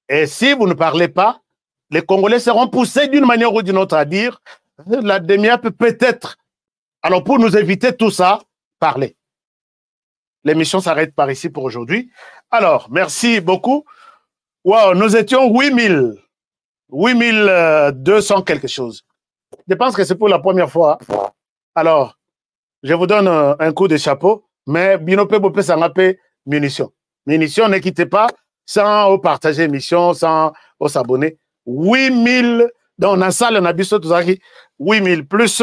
Et si vous ne parlez pas, les Congolais seront poussés d'une manière ou d'une autre à dire la DEMIAP peut-être. Alors pour nous éviter tout ça, parlez. L'émission s'arrête par ici pour aujourd'hui. Alors, merci beaucoup. Wow, nous étions 8200 quelque chose. Je pense que c'est pour la première fois. Alors, je vous donne un coup de chapeau. Mais Binope Bopé Sangapé, munitions. Munitions, ne quittez pas sans partager l'émission, sans s'abonner. 8000 dans la salle, on a vu ça, 8000 plus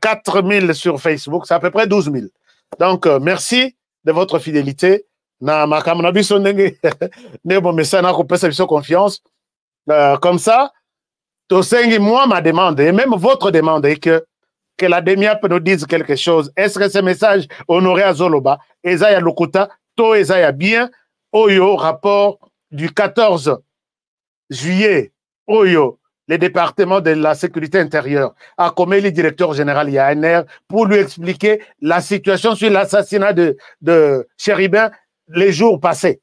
4000 sur Facebook, c'est à peu près 12 000. Donc, merci de votre fidélité. Na makam na biso ndenge ne bon message na ko pesa biso confiance. Comme ça, Tosengi, moi ma demande et même votre demande est que la DEMIAP nous dise quelque chose. Est-ce que ce message honoré à Zoloba, Ezaya Lokuta, To Ezaya bien, Oyo, rapport du 14 juillet, Oyo, le département de la sécurité intérieure, a commis le directeur général IANR pour lui expliquer la situation sur l'assassinat de Chérubin les jours passés.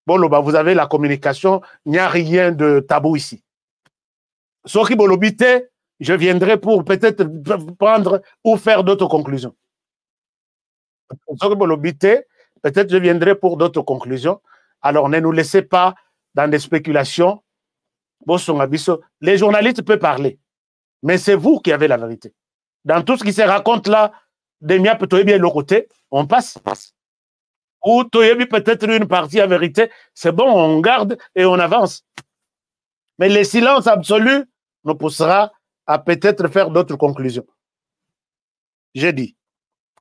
Boloba, vous avez la communication, il n'y a rien de tabou ici. Soki Bolobite, je viendrai pour peut-être prendre ou faire d'autres conclusions. Peut-être je viendrai pour d'autres conclusions. Alors ne nous laissez pas dans des spéculations. Les journalistes peuvent parler, mais c'est vous qui avez la vérité. Dans tout ce qui se raconte là, DEMIAP peut bien le côté, on passe. Ou peut-être une partie à vérité, c'est bon, on garde et on avance. Mais le silence absolu nous poussera à peut-être faire d'autres conclusions. J'ai dit.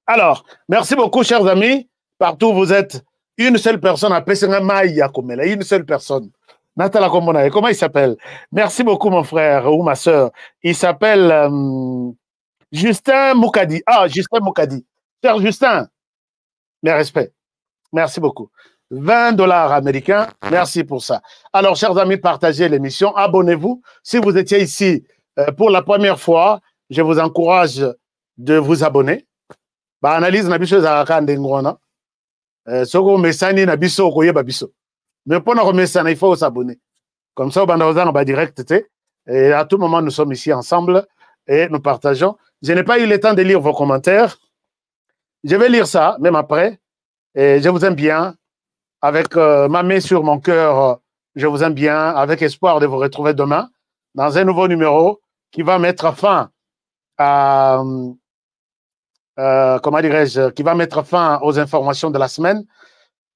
Alors, merci beaucoup, chers amis. Partout où vous êtes, une seule personne a Pessenga Maya Komela, une seule personne. Natala Kombona, comment il s'appelle? Merci beaucoup, mon frère ou ma soeur. Il s'appelle Justin Moukadi. Ah, Justin Moukadi. Cher Justin, mes respects. Merci beaucoup. 20 $ américains, merci pour ça. Alors, chers amis, partagez l'émission, abonnez-vous. Si vous étiez ici pour la première fois, je vous encourage de vous abonner. Ba analyse na biso za kande ngona. Soko mesani na biso koyeba biso. Mais pour nous remettre ça, il faut s'abonner. Comme ça, on va direct. Et à tout moment, nous sommes ici ensemble et nous partageons. Je n'ai pas eu le temps de lire vos commentaires. Je vais lire ça, même après. Et je vous aime bien. Avec ma main sur mon cœur, je vous aime bien. Avec espoir de vous retrouver demain dans un nouveau numéro qui va mettre fin à... comment dirais-je, qui va mettre fin aux informations de la semaine.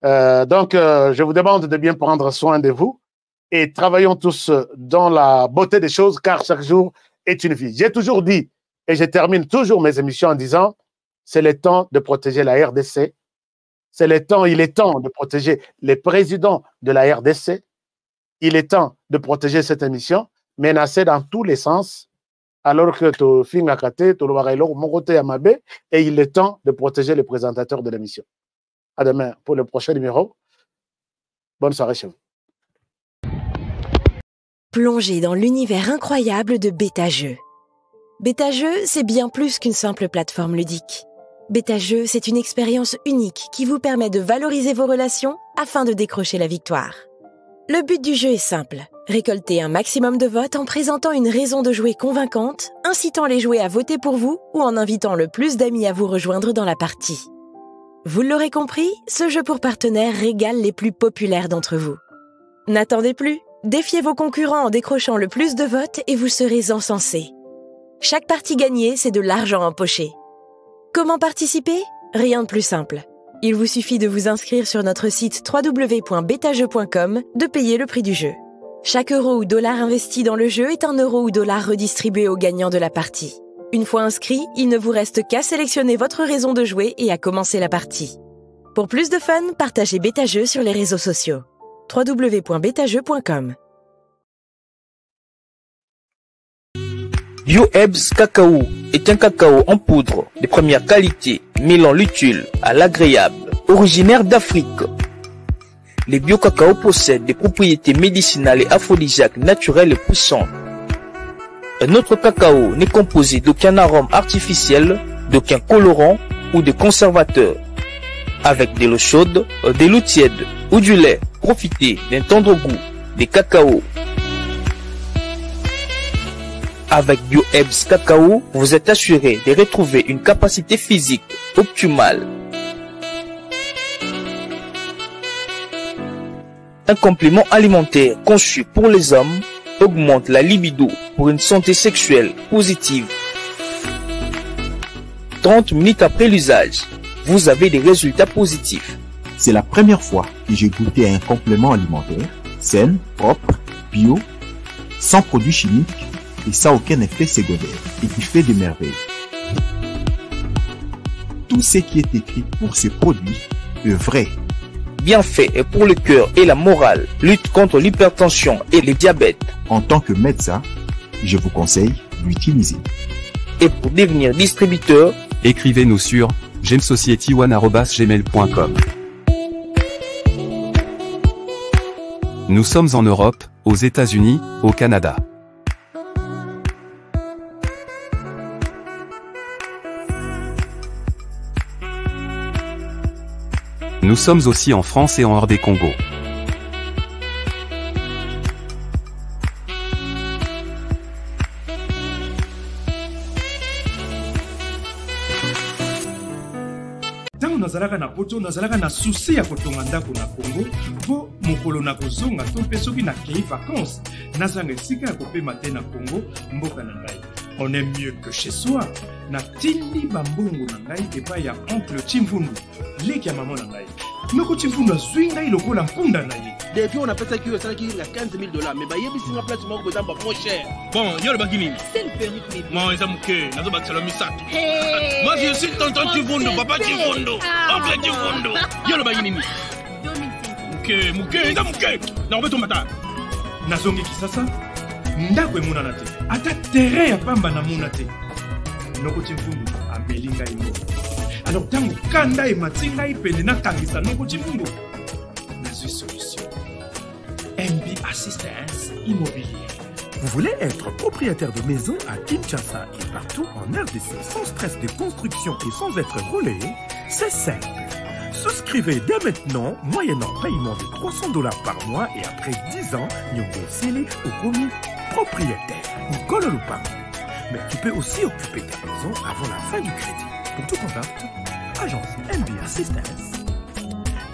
Donc, je vous demande de bien prendre soin de vous et travaillons tous dans la beauté des choses, car chaque jour est une vie. J'ai toujours dit, et je termine toujours mes émissions en disant, c'est le temps de protéger la RDC. Il est temps de protéger les présidents de la RDC. Il est temps de protéger cette émission, menacée dans tous les sens, alors que tu finis à côté, tu mon côté à ma baie, et il est temps de protéger les présentateurs de l'émission. À demain pour le prochain numéro. Bonne soirée chez vous. Plongez dans l'univers incroyable de BetaJeux. BetaJeux, c'est bien plus qu'une simple plateforme ludique. BetaJeux, c'est une expérience unique qui vous permet de valoriser vos relations afin de décrocher la victoire. Le but du jeu est simple. Récolter un maximum de votes en présentant une raison de jouer convaincante, incitant les joueurs à voter pour vous ou en invitant le plus d'amis à vous rejoindre dans la partie. Vous l'aurez compris, ce jeu pour partenaires régale les plus populaires d'entre vous. N'attendez plus, défiez vos concurrents en décrochant le plus de votes et vous serez encensés. Chaque partie gagnée, c'est de l'argent empoché. Comment participer? Rien de plus simple. Il vous suffit de vous inscrire sur notre site www.betajeux.com, de payer le prix du jeu. Chaque euro ou dollar investi dans le jeu est un euro ou dollar redistribué aux gagnants de la partie. Une fois inscrit, il ne vous reste qu'à sélectionner votre raison de jouer et à commencer la partie. Pour plus de fun, partagez BetaJeux sur les réseaux sociaux. www.betajeux.com. BioEbs Cacao est un cacao en poudre de première qualité, mêlant l'utile à l'agréable, originaire d'Afrique. Les bio-cacao possèdent des propriétés médicinales et aphrodisiaques naturelles et puissantes. Un autre cacao n'est composé d'aucun arôme artificiel, d'aucun colorant ou de conservateur. Avec de l'eau chaude, de l'eau tiède ou du lait, profitez d'un tendre goût des cacao. Avec BioEbs Cacao, vous êtes assuré de retrouver une capacité physique optimale. Un complément alimentaire conçu pour les hommes augmente la libido pour une santé sexuelle positive. 30 minutes après l'usage, vous avez des résultats positifs. C'est la première fois que j'ai goûté un complément alimentaire sain, propre, bio, sans produits chimiques et sans aucun effet secondaire et qui fait des merveilles. Tout ce qui est écrit pour ce produit est vrai. Bienfait est pour le cœur et la morale, lutte contre l'hypertension et le diabète. En tant que médecin, je vous conseille d'utiliser. Et pour devenir distributeur, écrivez-nous sur gemsociety1@gmail.com. Nous sommes en Europe, aux États-Unis, au Canada. Nous sommes aussi en France et en hors des Congo. Tango nazalaka na poto nazalaka na souci ya kotonga ndako na Congo po mokolo na kozonga to pe soki na kei vacances nazanga esika ya kopema te na Congo mboka na ngai. On est mieux que chez soi. Na tindi bambungu na ngai epa ya oncle Chimfundu. Leki ya maman na ngai. Noko Chimfundu azwi ngai lokola mpunda na ye. Depuis on a fait ça qui a 15 000 $. Mais bah yebisi nga place moko kozamba moins cher. Bon, yo le bakini. C'est le perruque. Moi, ils ont que nazo bakisalo misato. Moi, je suis tonton Chivundo, papa Chivundo, oncle Chivundo. Yo le bakini. Muke, nda muke. Na obeto mata. Nazongi kisasa. Ndako emonana te. Ata terrain ya pamba na mona te. Noko Chimfundu ameli ngai ngo. Alors tango kanda emati ngai pene na kangisa Noko Chimfundu. Nazwi solution. MB Assistance Immobilière. Vous voulez être propriétaire de maison à Kinshasa et partout en RDC sans stress de construction et sans être roulé? C'est simple. Souscrivez dès maintenant, moyennant paiement de $300 par mois et après 10 ans, Nyongo Sele au commis propriétaire. Nicolas Lupin. Mais tu peux aussi occuper ta maison avant la fin du crédit. Pour tout contact, agence MB Assistance.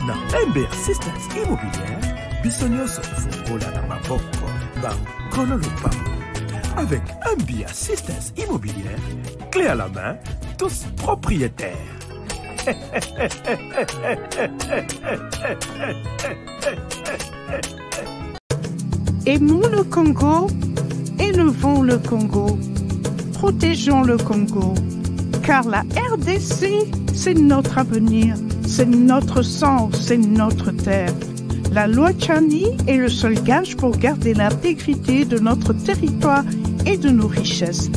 Dans MB Assistance Immobilière, Bissonioso Fungola Namaboko, Bankolo Lupin. Avec MB Assistance Immobilière, clé à la main, tous propriétaires. Aimons le Congo, élevons le Congo, protégeons le Congo, car la RDC, c'est notre avenir, c'est notre sang, c'est notre terre. La loi Tchani est le seul gage pour garder l'intégrité de notre territoire et de nos richesses.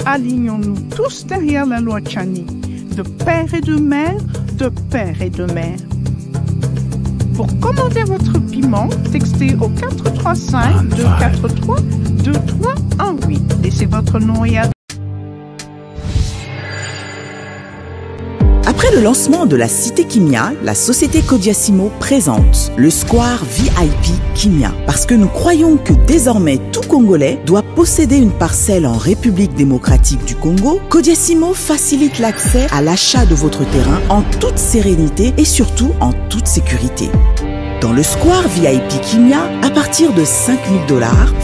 Alignons-nous tous derrière la loi Tchani, de père et de mère, de père et de mère. Pour commander votre piment, textez au 435 243 2318. Laissez votre nom et adresse. Après le lancement de la Cité Kimia, la société Kodiasimo présente le Square VIP Kimia. Parce que nous croyons que désormais tout Congolais doit posséder une parcelle en République démocratique du Congo, Kodiasimo facilite l'accès à l'achat de votre terrain en toute sérénité et surtout en toute sécurité. Dans le Square VIP Kimia, à partir de $5 000,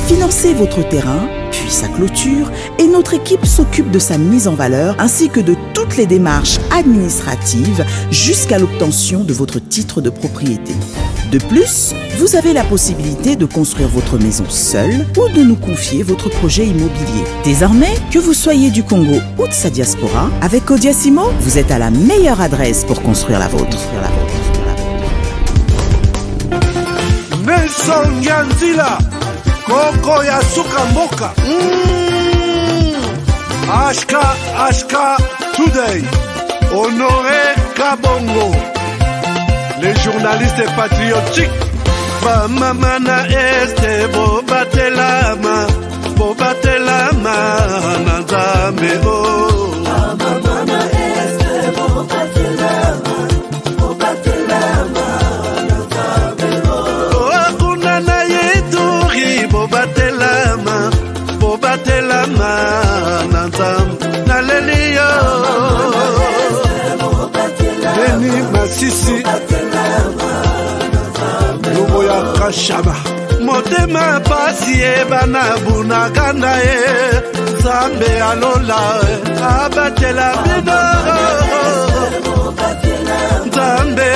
financez votre terrain, puis sa clôture, et notre équipe s'occupe de sa mise en valeur ainsi que de toutes les démarches administratives jusqu'à l'obtention de votre titre de propriété. De plus, vous avez la possibilité de construire votre maison seule ou de nous confier votre projet immobilier. Désormais, que vous soyez du Congo ou de sa diaspora, avec Kodiasimo, vous êtes à la meilleure adresse pour construire la vôtre. Nelson Yanzila, Koko ya Sukamboka, Ashka Today, Honoré Kabongo, les journalistes patriotiques, Bamamana Este, Bobatelama, Nanzame O. Bamamana Este, Bobatelama, Bobatelama, Nanzam, Nalelio, Deni Masisi, Luboya Kashaba, Motema Pasie, Banabuna Gandae, Zambe Alola, Abatela Bino, Zambe,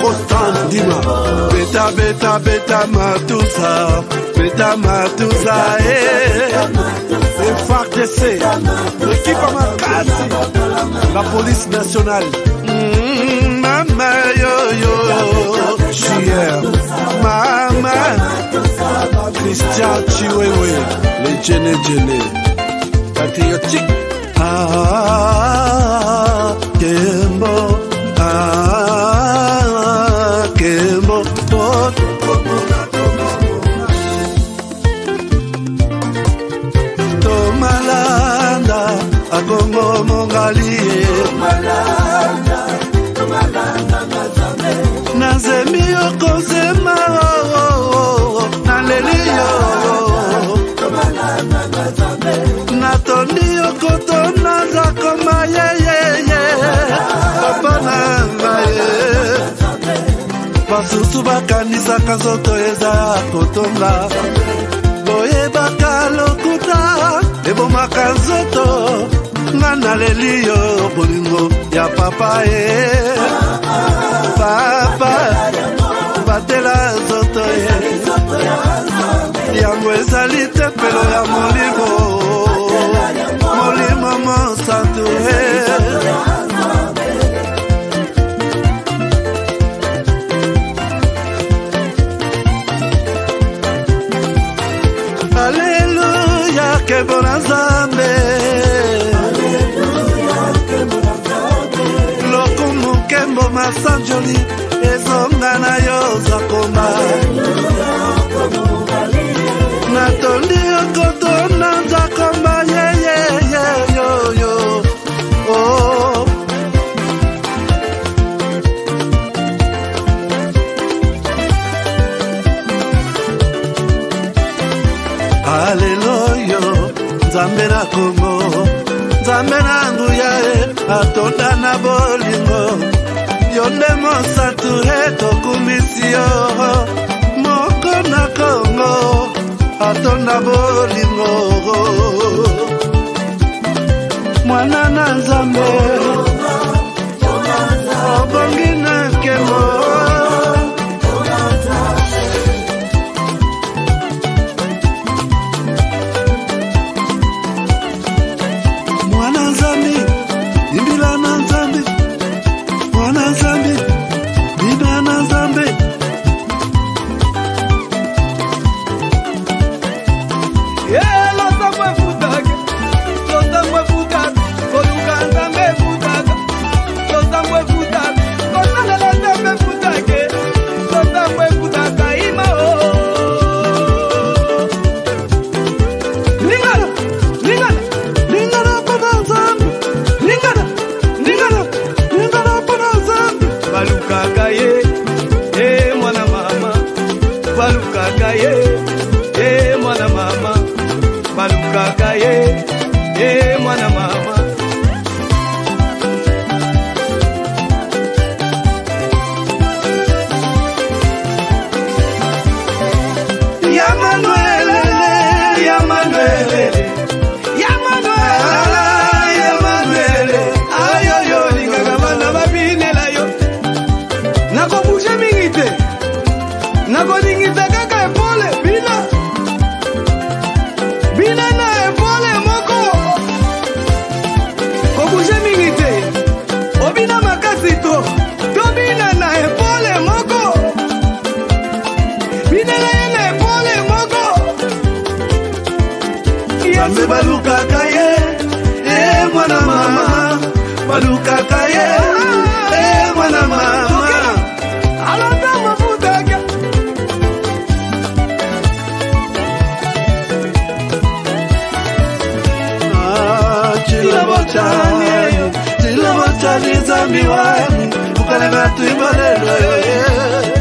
Kostan Dima, Beta Matusa, FARDC, l'équipe Amakasi, la police nationale, Mama Yo, Chier, Mama, Christian Chiwewe, les Djene, patriotique, Kembo, Kembo, Tomalanda, Agongo Mongali, Nazemi Okozema, Nalelio, Natoni Okotona Zakoma, Papa Nangaye, Pasusu Bakanisa Kazoto Eza Kotonga, Boye Bakalo Kuta. ebomaka nzoto nga naleli yo bolingo ya papa ye papa batela nzoto ye yango ezali tempelo ya molimo molimo mosantu ye Alléluia, que bon ensemble. Lokumu kembo masanjoli, ezonga na yo zakoma. Natondi okoto na zakoma, yo. Oh. Haleluya, Nzambe na Kongo, Nzambe na nguya atonda na bolingo, yonde mosatu tokumisi yo, moko na Kongo, atonda bolingo, mwana na Nzambe, obongi na kemo. Nzambi wangu ukalema tuimbale